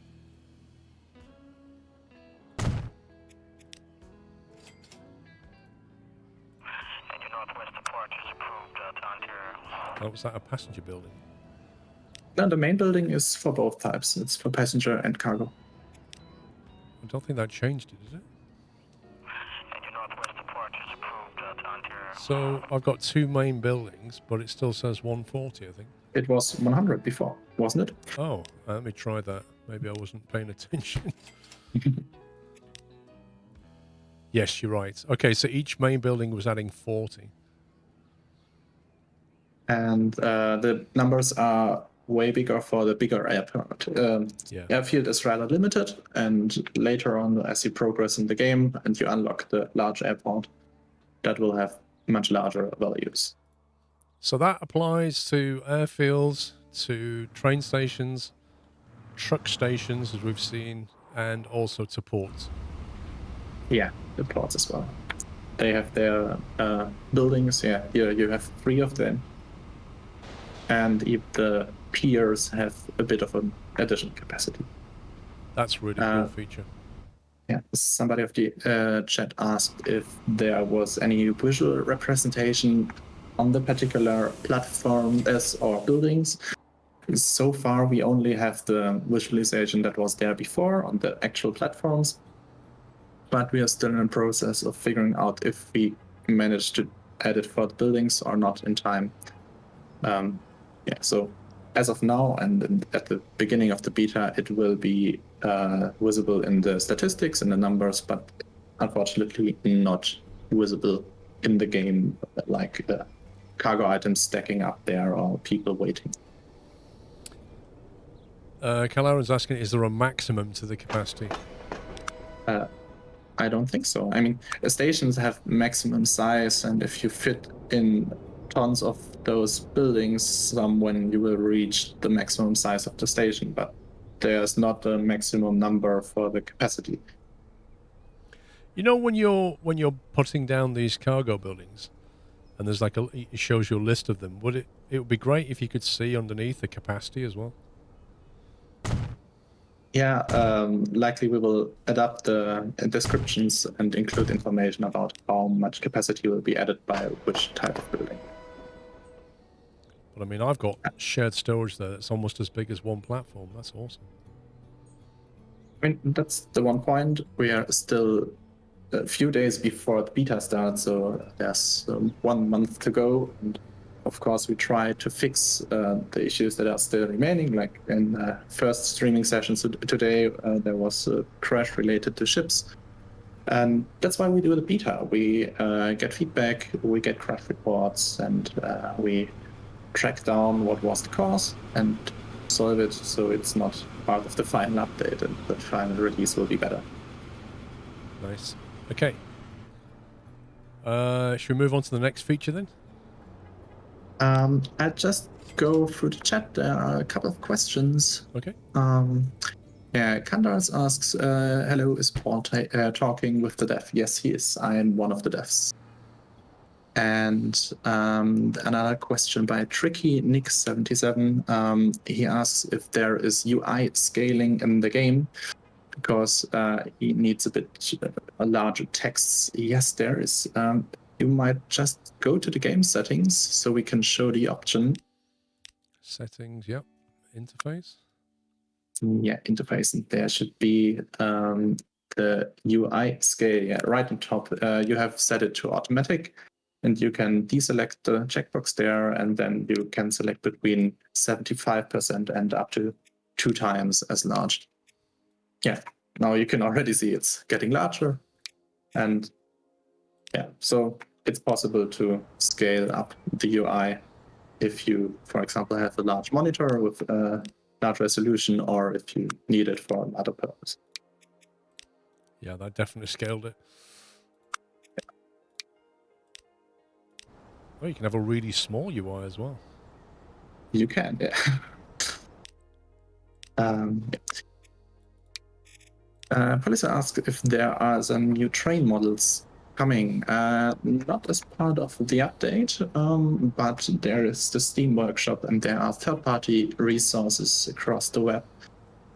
Oh, was that a passenger building? No, the main building is for both types. It's for passenger and cargo. I don't think that changed it, is it? So I've got two main buildings, but it still says 140, I think. It was 100 before, wasn't it? Oh, let me try that. Maybe I wasn't paying attention. Yes, you're right. Okay, so each main building was adding 40. And the numbers are way bigger for the bigger airport. Yeah. Airfield is rather limited, and later on, as you progress in the game and you unlock the large airport, that will have much larger values. So that applies to airfields, to train stations, truck stations, as we've seen, and also to ports. Yeah, the ports as well. They have their buildings. Yeah, here you have 3 of them. And if the piers have a bit of an additional capacity. That's a really cool feature. Yeah, somebody of the chat asked if there was any visual representation on the particular platform or buildings. So far, we only have the visualization that was there before on the actual platforms, but we are still in the process of figuring out if we managed to add it for the buildings or not in time. Yeah, so as of now and at the beginning of the beta, it will be visible in the statistics and the numbers, but unfortunately not visible in the game, like cargo items stacking up there or people waiting. Kalaran's asking, is there a maximum to the capacity? I don't think so. I mean, stations have maximum size, and if you fit in tons of those buildings, when you will reach the maximum size of the station, but there's not a maximum number for the capacity. You know, when you're putting down these cargo buildings, and there's like it shows you a list of them. It would be great if you could see underneath the capacity as well. Yeah, likely we will adapt the descriptions and include information about how much capacity will be added by which type of building. But I mean, I've got shared storage there that's almost as big as one platform. That's awesome. I mean, that's the one point. We are still a few days before the beta starts, so there's 1 month to go. And of course, we try to fix the issues that are still remaining. Like in first streaming sessions today, there was a crash related to ships. And that's why we do the beta. We get feedback, we get crash reports, and we track down what was the cause and solve it so it's not part of the final update, and the final release will be better. Nice. Okay. Should we move on to the next feature then? I'll just go through the chat. There are a couple of questions. Okay. Yeah, Kandars asks, hello, is Paul talking with the dev? Yes, he is. I am one of the devs. And another question by Tricky Nick77. He asks if there is UI scaling in the game because he needs a larger text. Yes, there is. You might just go to the game settings so we can show the option. Settings, yep. Interface. Yeah, interface. And there should be the UI scale. Yeah, right on top. You have set it to automatic. And you can deselect the checkbox there, and then you can select between 75% and up to 2 times as large. Yeah, now you can already see it's getting larger. And yeah, so it's possible to scale up the UI if you, for example, have a large monitor with a large resolution, or if you need it for another purpose. Yeah, that definitely scaled it. Oh, you can have a really small UI as well. You can, yeah. Police asked if there are some new train models coming. Not as part of the update, but there is the Steam Workshop, and there are third-party resources across the web.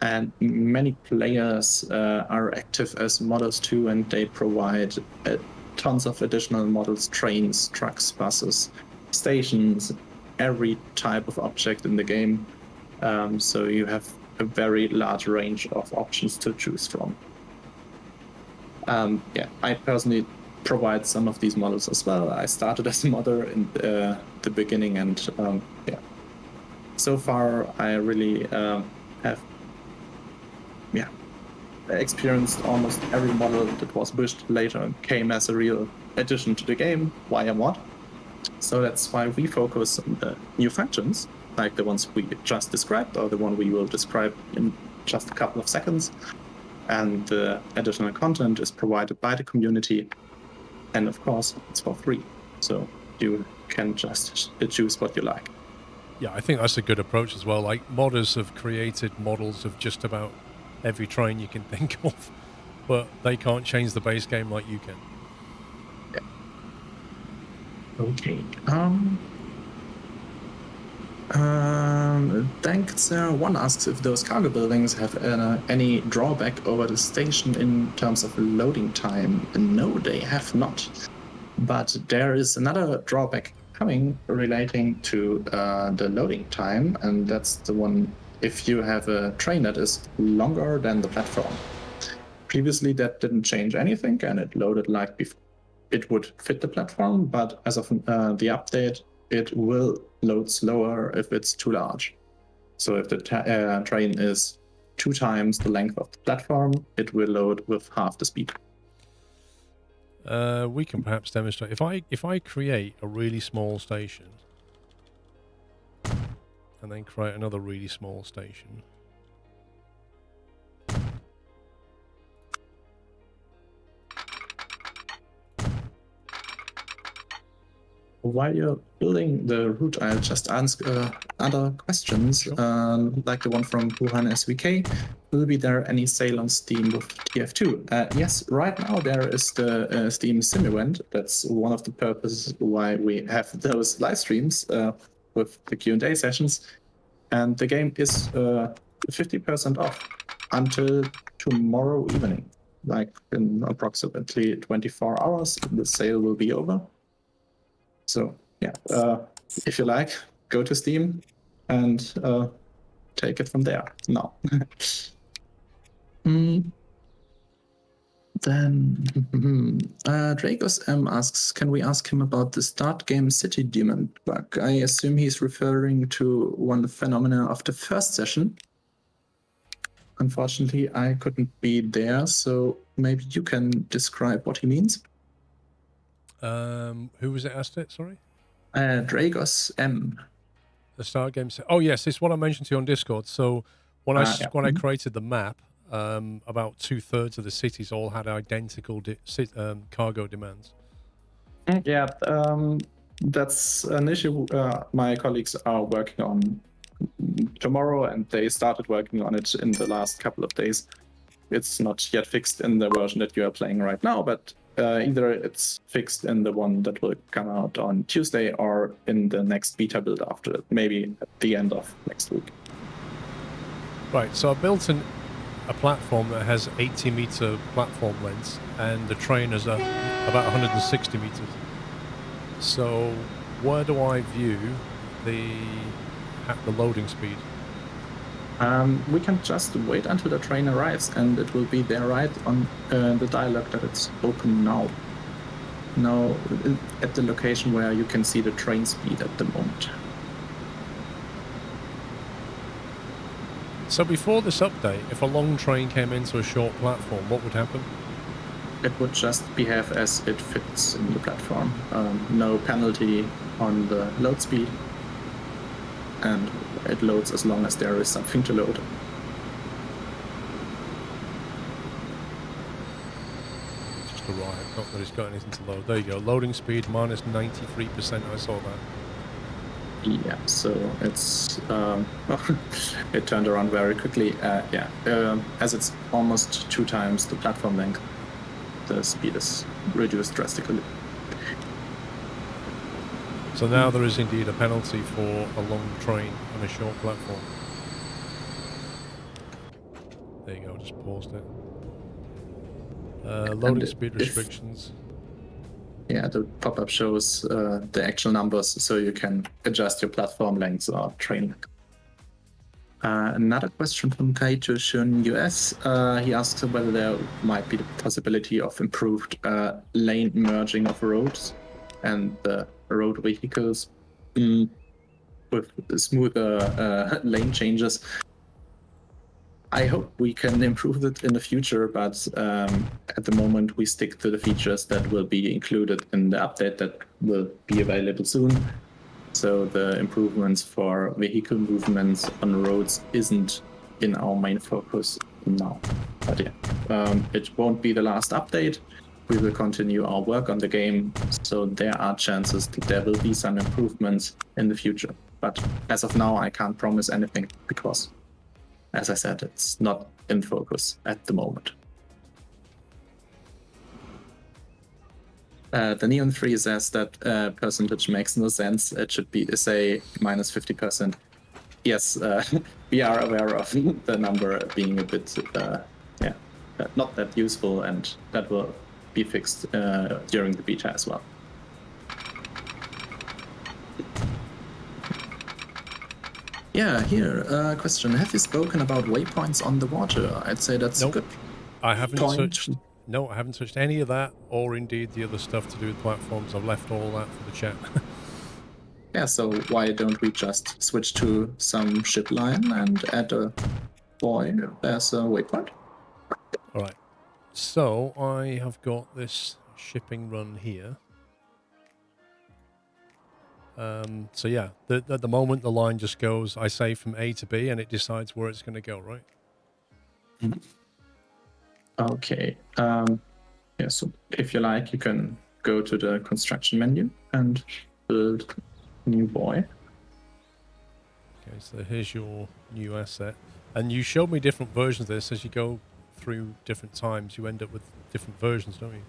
And many players are active as modders too, and they provide tons of additional models, trains, trucks, buses, stations, every type of object in the game. So you have a very large range of options to choose from. Yeah, I personally provide some of these models as well. I started as a modder in the beginning, and yeah, so far I really have experienced almost every model that was pushed later and came as a real addition to the game via mod. So that's why we focus on the new functions, like the ones we just described, or the one we will describe in just a couple of seconds. And the additional content is provided by the community. And of course, it's for free. So you can just choose what you like. Yeah, I think that's a good approach as well. Like, modders have created models of just about every train you can think of, but they can't change the base game like you can. Yeah. Okay. Thanks. One asks if those cargo buildings have any drawback over the station in terms of loading time. No, they have not. But there is another drawback coming relating to the loading time, and that's the one if you have a train that is longer than the platform. Previously, that didn't change anything, and it loaded like before. It would fit the platform, but as of the update, it will load slower if it's too large. So if the train is 2 times the length of the platform, it will load with half the speed. We can perhaps demonstrate. If I create a really small station and then create another really small station. While you're building the route, I'll just ask other questions, Sure. like the one from Wuhan SVK. Will be there any sale on Steam with TF2? Yes, right now there is the Steam Sim event. That's one of the purposes why we have those live streams with the Q&A sessions. And the game is 50% off until tomorrow evening. Like in approximately 24 hours, the sale will be over. So yeah, if you like, go to Steam and take it from there. No. Then Dragos M asks, can we ask him about the start game city demon bug? I assume he's referring to one phenomena of the first session. Unfortunately, I couldn't be there, so maybe you can describe what he means. Who was it asked it? Sorry? Dragos M. The start game. Oh yes, it's what I mentioned to you on Discord. So when I created the map, about 2/3 of the cities all had identical cargo demands. Yeah, that's an issue my colleagues are working on tomorrow, and they started working on it in the last couple of days. It's not yet fixed in the version that you are playing right now, but either it's fixed in the one that will come out on Tuesday or in the next beta build after it, maybe at the end of next week. Right, so I built a platform that has 80-meter platform lengths, and the train is about 160 meters. So where do I view the loading speed? We can just wait until the train arrives, and it will be there right on the dialog that it's open now. Now, at the location where you can see the train speed at the moment. So before this update, if a long train came into a short platform, what would happen? It would just behave as it fits in the platform. No penalty on the load speed, and it loads as long as there is something to load. Just arrived, not that it's got anything to load. There you go, loading speed minus 93%, I saw that. Yeah, so it's it turned around very quickly. As it's almost 2 times the platform length, the speed is reduced drastically. So now there is indeed a penalty for a long train on a short platform. There you go, just paused it. Loading speed restrictions. Yeah, the pop-up shows the actual numbers, so you can adjust your platform lengths or train length. Another question from Kaito Shun US. He asks whether there might be the possibility of improved lane merging of roads and the road vehicles with smoother lane changes. I hope we can improve it in the future, but at the moment we stick to the features that will be included in the update that will be available soon. So the improvements for vehicle movements on roads isn't in our main focus now. But yeah, it won't be the last update. We will continue our work on the game, so there are chances that there will be some improvements in the future. But as of now, I can't promise anything because, as I said, it's not in focus at the moment. The Neon 3 says that percentage makes no sense. It should be, say, minus 50%. Yes, we are aware of the number being a bit, not that useful, and that will be fixed during the beta as well. Yeah, here, question. Have you spoken about waypoints on the water? I'd say that's a good I haven't point. No, I haven't touched any of that, or indeed the other stuff to do with platforms. I've left all that for the chat. Yeah, so why don't we just switch to some ship line and add a buoy as a waypoint? All right. So I have got this shipping run here. So yeah, at the moment the line just goes, I say, from A to B, and it decides where it's going to go, right? Mm-hmm. Okay. Yeah, so if you like, you can go to the construction menu and build a new buoy. Okay, so here's your new asset. And you showed me different versions of this. As you go through different times, you end up with different versions, don't you?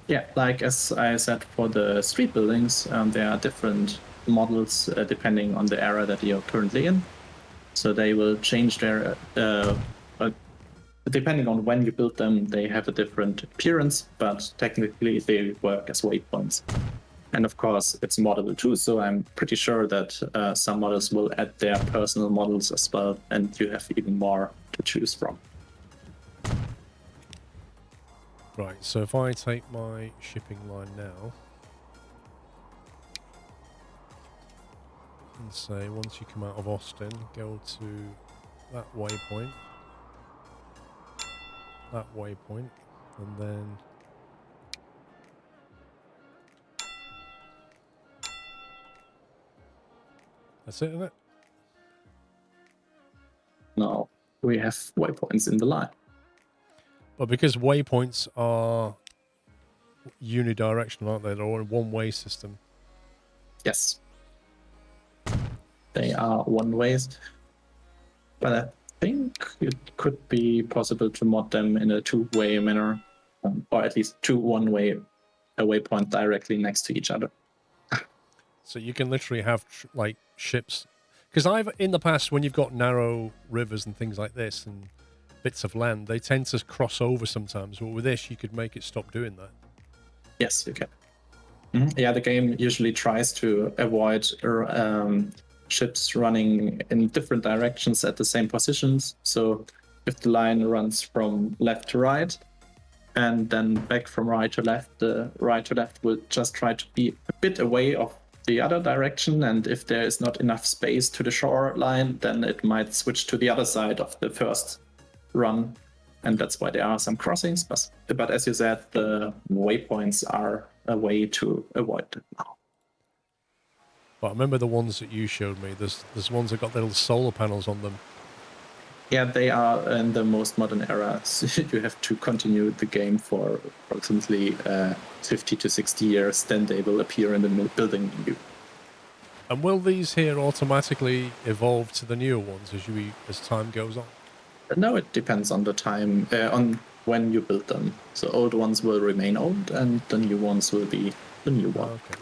Yeah, like as I said, for the street buildings, there are different models depending on the era that you're currently in. So they will change their, depending on when you build them, they have a different appearance, but technically they work as waypoints. And of course, it's moddable too, so I'm pretty sure that some models will add their personal models as well, and you have even more to choose from. Right, so if I take my shipping line now and say once you come out of Austin, go to that waypoint, and then that's it, isn't it? No, we have waypoints in the line. But because waypoints are unidirectional, aren't they? They're all a one-way system. Yes. They are one-ways. But I think it could be possible to mod them in a two-way manner, or at least two one-way waypoint directly next to each other. So you can literally have like ships. Because in the past, when you've got narrow rivers and things like this and bits of land, they tend to cross over sometimes. But with this, you could make it stop doing that. Yes, you can. Mm-hmm. Yeah, the game usually tries to avoid ships running in different directions at the same positions. So if the line runs from left to right and then back from right to left, the right to left will just try to be a bit away of the other direction, and if there is not enough space to the shoreline, then it might switch to the other side of the first run, and that's why there are some crossings. But as you said, the waypoints are a way to avoid it now. But I remember the ones that you showed me. There's ones that got little solar panels on them. Yeah, they are in the most modern era. So you have to continue the game for approximately 50 to 60 years, then they will appear in the building you. And will these here automatically evolve to the newer ones as time goes on? No, it depends on the time, on when you build them. So old ones will remain old, and the new ones will be the new one. Okay.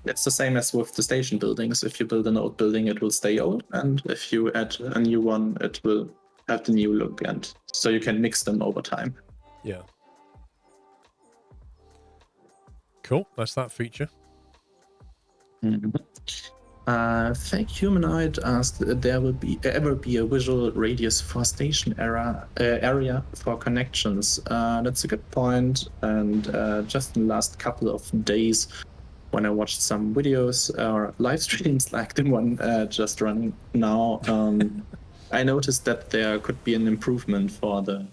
It's the same as with the station buildings. If you build an old building, it will stay old, and if you add a new one, it will have the new look, and so you can mix them over time. Yeah. Cool. That's that feature. Mm-hmm. Fake Humanoid asked, there will ever be a visual radius for station area for connections. That's a good point, and just in the last couple of days, when I watched some videos or live streams like the one just running now, I noticed that there could be an improvement for the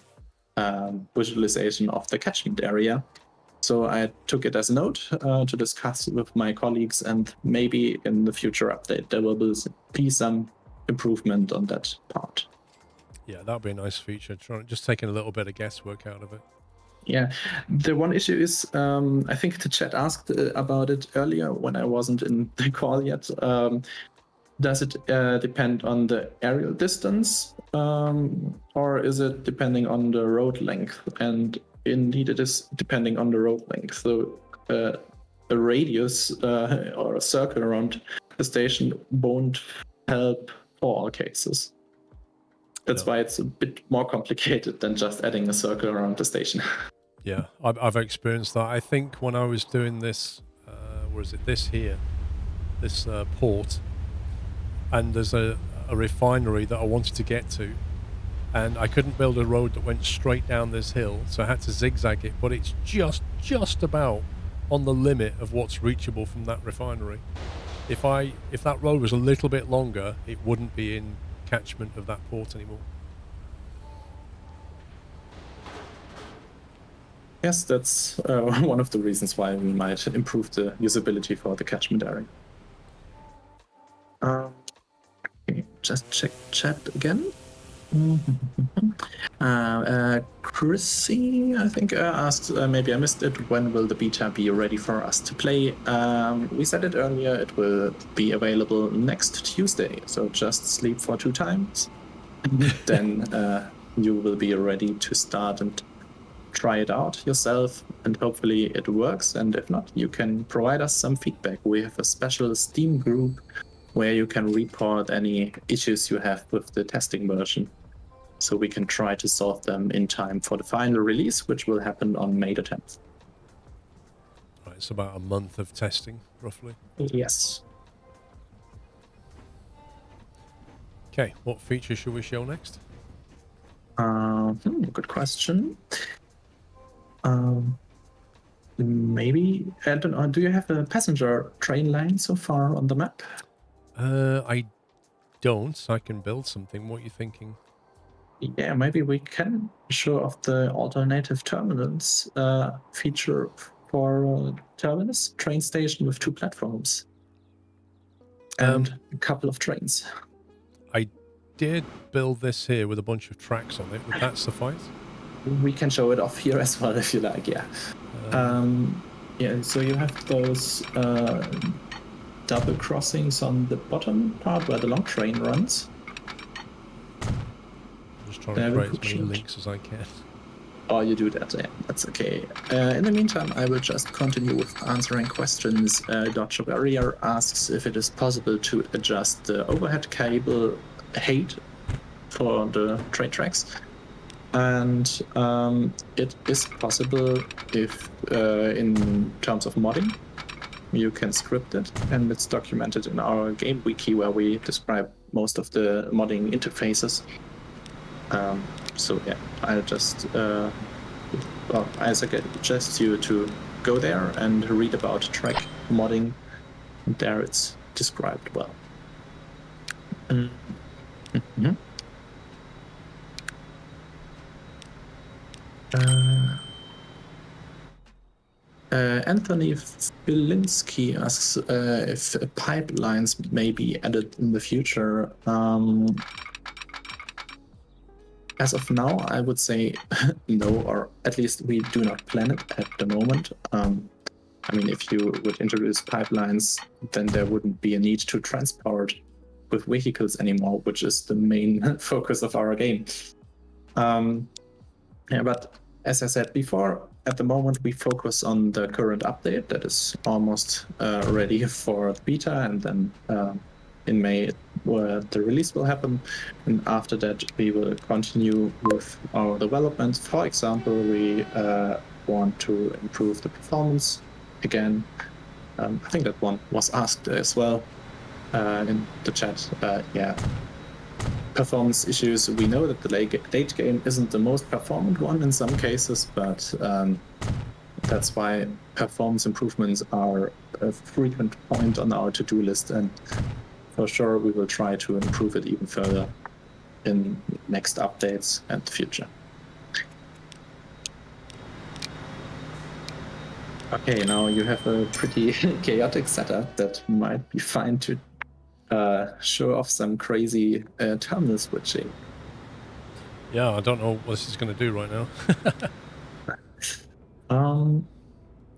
visualization of the catchment area. So I took it as a note to discuss with my colleagues, and maybe in the future update there will be some improvement on that part. Yeah, that'd be a nice feature. Just taking a little bit of guesswork out of it. Yeah, the one issue is, I think the chat asked about it earlier when I wasn't in the call yet. Does it depend on the aerial distance, or is it depending on the road length? And indeed, it is depending on the road length. So a radius or a circle around the station won't help for all cases. That's why it's a bit more complicated than just adding a circle around the station. Yeah, I've experienced that. I think when I was doing this, this port, and there's a refinery that I wanted to get to, and I couldn't build a road that went straight down this hill, so I had to zigzag it, but it's just about on the limit of what's reachable from that refinery. If that road was a little bit longer, it wouldn't be in catchment of that port anymore. Yes, that's one of the reasons why we might improve the usability for the catchment area. Just check chat again. Chrissy, I think, asked, maybe I missed it, when will the beta be ready for us to play? We said it earlier, it will be available next Tuesday, so just sleep for 2 times. Then you will be ready to start and try it out yourself, and hopefully it works, and if not, you can provide us some feedback. We have a special Steam group where you can report any issues you have with the testing version, so we can try to solve them in time for the final release, which will happen on May the 10th. Right, it's about a month of testing, roughly. Yes. Okay, what feature should we show next? Good question. Maybe, I don't know, do you have a passenger train line so far on the map? I don't. I can build something. What are you thinking? Yeah, maybe we can show off the alternative terminals feature for terminus train station with 2 platforms and a couple of trains. I did build this here with a bunch of tracks on it. Would that suffice? We can show it off here as well if you like, yeah. Yeah, so you have those double crossings on the bottom part where the long train runs. I'm just trying to create as many links as I can. Oh, you do that, yeah, that's okay. In the meantime, I will just continue with answering questions. Dodge Barrier asks if it is possible to adjust the overhead cable height for the train tracks. And it is possible if, in terms of modding, you can script it, and it's documented in our game wiki where we describe most of the modding interfaces. So yeah, I just I suggest you to go there and read about track modding. And there it's described well. Mhm. Anthony Filinski asks if pipelines may be added in the future. As of now, I would say no, or at least we do not plan it at the moment. I mean, if you would introduce pipelines, then there wouldn't be a need to transport with vehicles anymore, which is the main focus of our game. Yeah, but as I said before, at the moment we focus on the current update that is almost ready for the beta, and then in May where the release will happen. And after that, we will continue with our development. For example, we want to improve the performance again. I think that one was asked as well in the chat. Yeah. Performance issues. We know that the late game isn't the most performant one in some cases, but that's why performance improvements are a frequent point on our to-do list, and for sure we will try to improve it even further in next updates and the future. Okay, now you have a pretty chaotic setup that might be fine to show off some crazy terminal switching. Yeah, I don't know what this is going to do right now.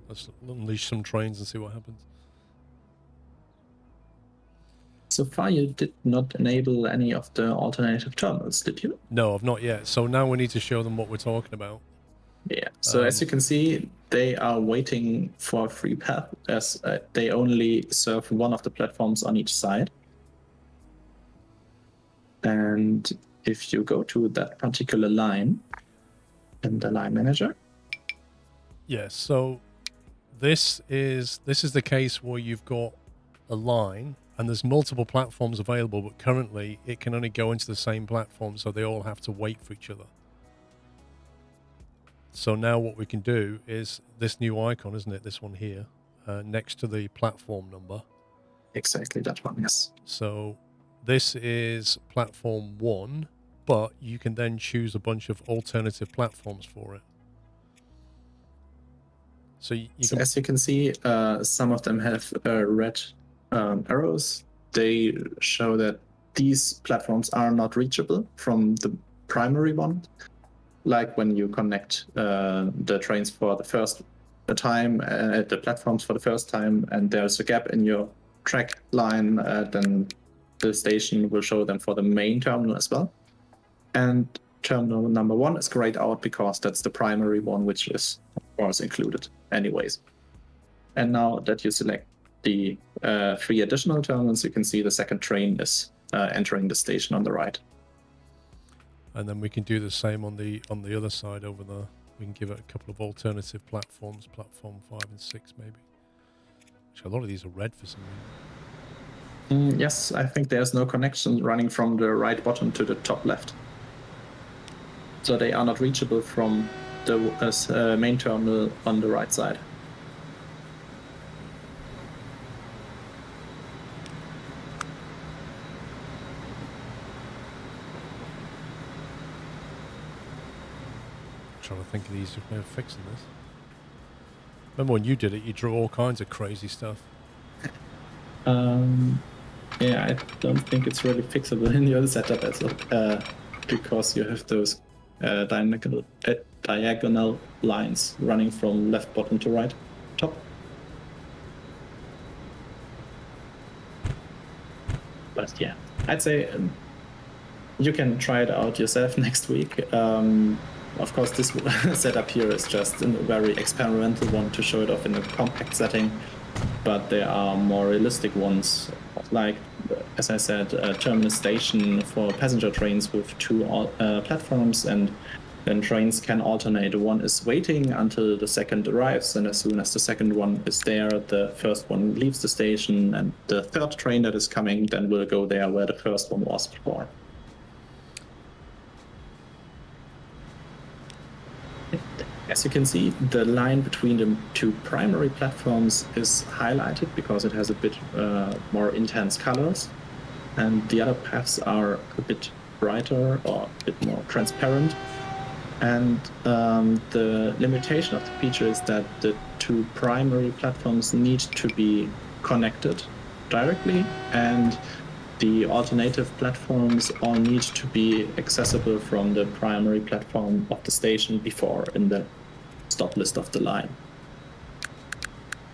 Let's unleash some trains and see what happens. So far, you did not enable any of the alternative terminals, did you? No, I've not yet. So now we need to show them what we're talking about. Yeah. So as you can see, they are waiting for a free path, as they only serve one of the platforms on each side. And if you go to that particular line in the line manager. Yes, so this is the case where you've got a line and there's multiple platforms available, but currently it can only go into the same platform, so they all have to wait for each other. So now what we can do is this new icon, isn't it? This one here, next to the platform number. Exactly that one, yes. So this is platform 1, but you can then choose a bunch of alternative platforms for it. So so as you can see, some of them have red arrows. They show that these platforms are not reachable from the primary one. Like when you connect the trains for the first time, the platforms for the first time, and there's a gap in your track line, then the station will show them for the main terminal as well. And terminal number 1 is grayed out because that's the primary one, which is of course included anyways. And now that you select the 3 additional terminals, you can see the second train is entering the station on the right. And then we can do the same on the other side over there. We can give it a couple of alternative platforms, platform 5 and 6 maybe. Actually, a lot of these are red for some reason. Yes, I think there's no connection running from the right bottom to the top left. So they are not reachable from the main terminal on the right side. Trying to think of the easiest way of fixing this. Remember when you did it, you drew all kinds of crazy stuff. Yeah, I don't think it's really fixable in the other setup as well, because you have those diagonal lines running from left bottom to right top. But yeah, I'd say you can try it out yourself next week. Of course, this setup here is just a very experimental one to show it off in a compact setting, but there are more realistic ones, like, as I said, a terminus station for passenger trains with 2 platforms, and then trains can alternate. One is waiting until the second arrives, and as soon as the second one is there, the first one leaves the station, and the third train that is coming then will go there where the first one was before. As as you can see, the line between the two primary platforms is highlighted because it has a bit more intense colors, and the other paths are a bit brighter or a bit more transparent. And the limitation of the feature is that the two primary platforms need to be connected directly, and the alternative platforms all need to be accessible from the primary platform of the station before in the stop list of the line.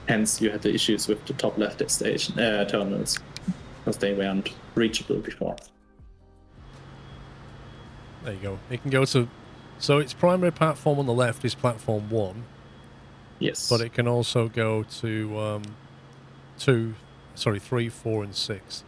Hence, you had the issues with the top left station terminals because they weren't reachable before. There you go. It can go to... So its primary platform on the left is platform 1. Yes. But it can also go to 3, 4, and 6.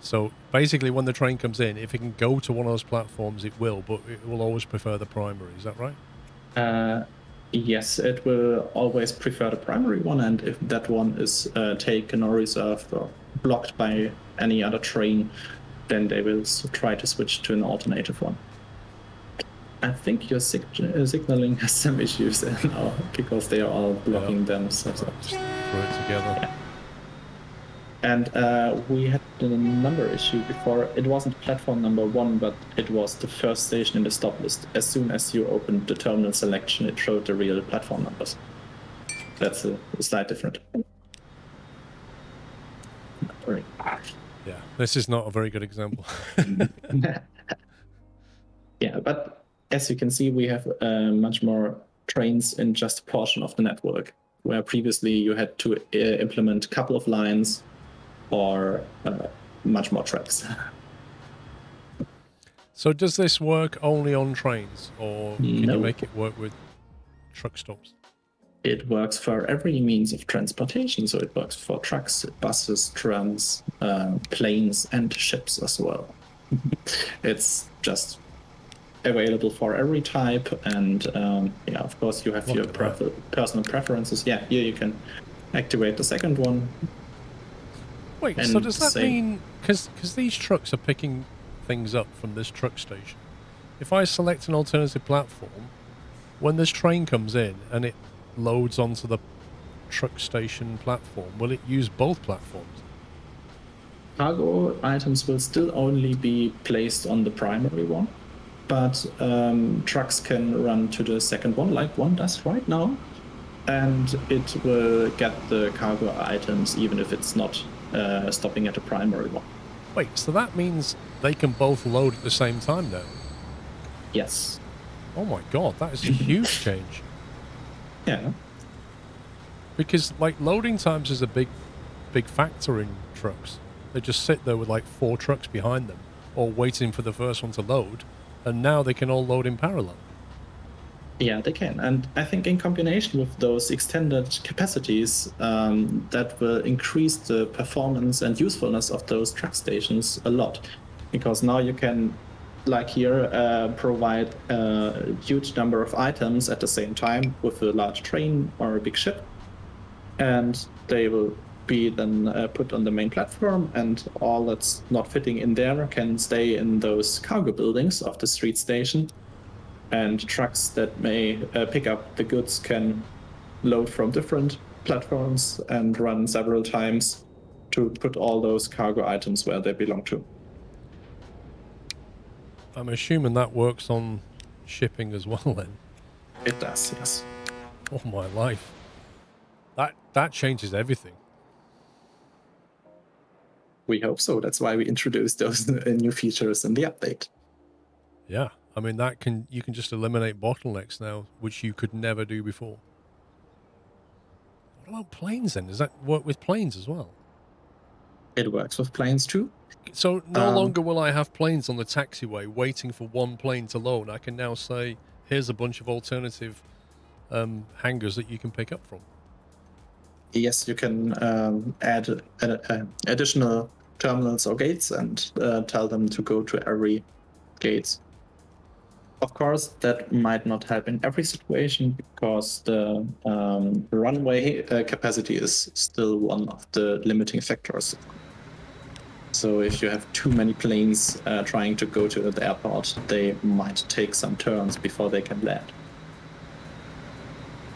So basically, when the train comes in, if it can go to one of those platforms, it will, but it will always prefer the primary. Is that right? Yes, it will always prefer the primary one, and if that one is taken or reserved or blocked by any other train, then they will try to switch to an alternative one. I think your signaling has some issues now because they are all blocking themselves. Just throw it together. Yeah. And we had a number issue before. It wasn't platform number 1, but it was the first station in the stop list. As soon as you opened the terminal selection, it showed the real platform numbers. That's a slight difference. Yeah, this is not a very good example. Yeah, but as you can see, we have much more trains in just a portion of the network, where previously you had to implement a couple of lines or much more tracks. So does this work only on trains, or can No. you make it work with truck stops? It works for every means of transportation, so it works for trucks, buses, trams, planes, and ships as well. It's just available for every type, and yeah, of course you have your personal preferences. Yeah, here you can activate the second one. Wait, so does that mean, because these trucks are picking things up from this truck station, if I select an alternative platform, when this train comes in and it loads onto the truck station platform, will it use both platforms? Cargo items will still only be placed on the primary one, but trucks can run to the second one, like one does right now, and it will get the cargo items even if it's not stopping at the primary one. Wait, so that means they can both load at the same time now? Yes. Oh my god, that is a huge change. Yeah. Because, like, loading times is a big factor in trucks. They just sit there with, like, 4 trucks behind them, all waiting for the first one to load, and now they can all load in parallel. Yeah, they can. And I think in combination with those extended capacities, that will increase the performance and usefulness of those truck stations a lot. Because now you can, like here, provide a huge number of items at the same time with a large train or a big ship. And they will be then put on the main platform, and all that's not fitting in there can stay in those cargo buildings of the street station. And trucks that may pick up the goods can load from different platforms and run several times to put all those cargo items where they belong to. I'm assuming that works on shipping as well then. It does, yes. Oh my life. That changes everything. We hope so. That's why we introduced those new features in the update. Yeah, I mean you can just eliminate bottlenecks now, which you could never do before. What about planes then? Does that work with planes as well? It works with planes too. So no longer will I have planes on the taxiway waiting for one plane to load. I can now say, here's a bunch of alternative hangars that you can pick up from. Yes, you can add additional terminals or gates and tell them to go to every gate. Of course, that might not help in every situation because the runway capacity is still one of the limiting factors. So if you have too many planes trying to go to the airport, they might take some turns before they can land.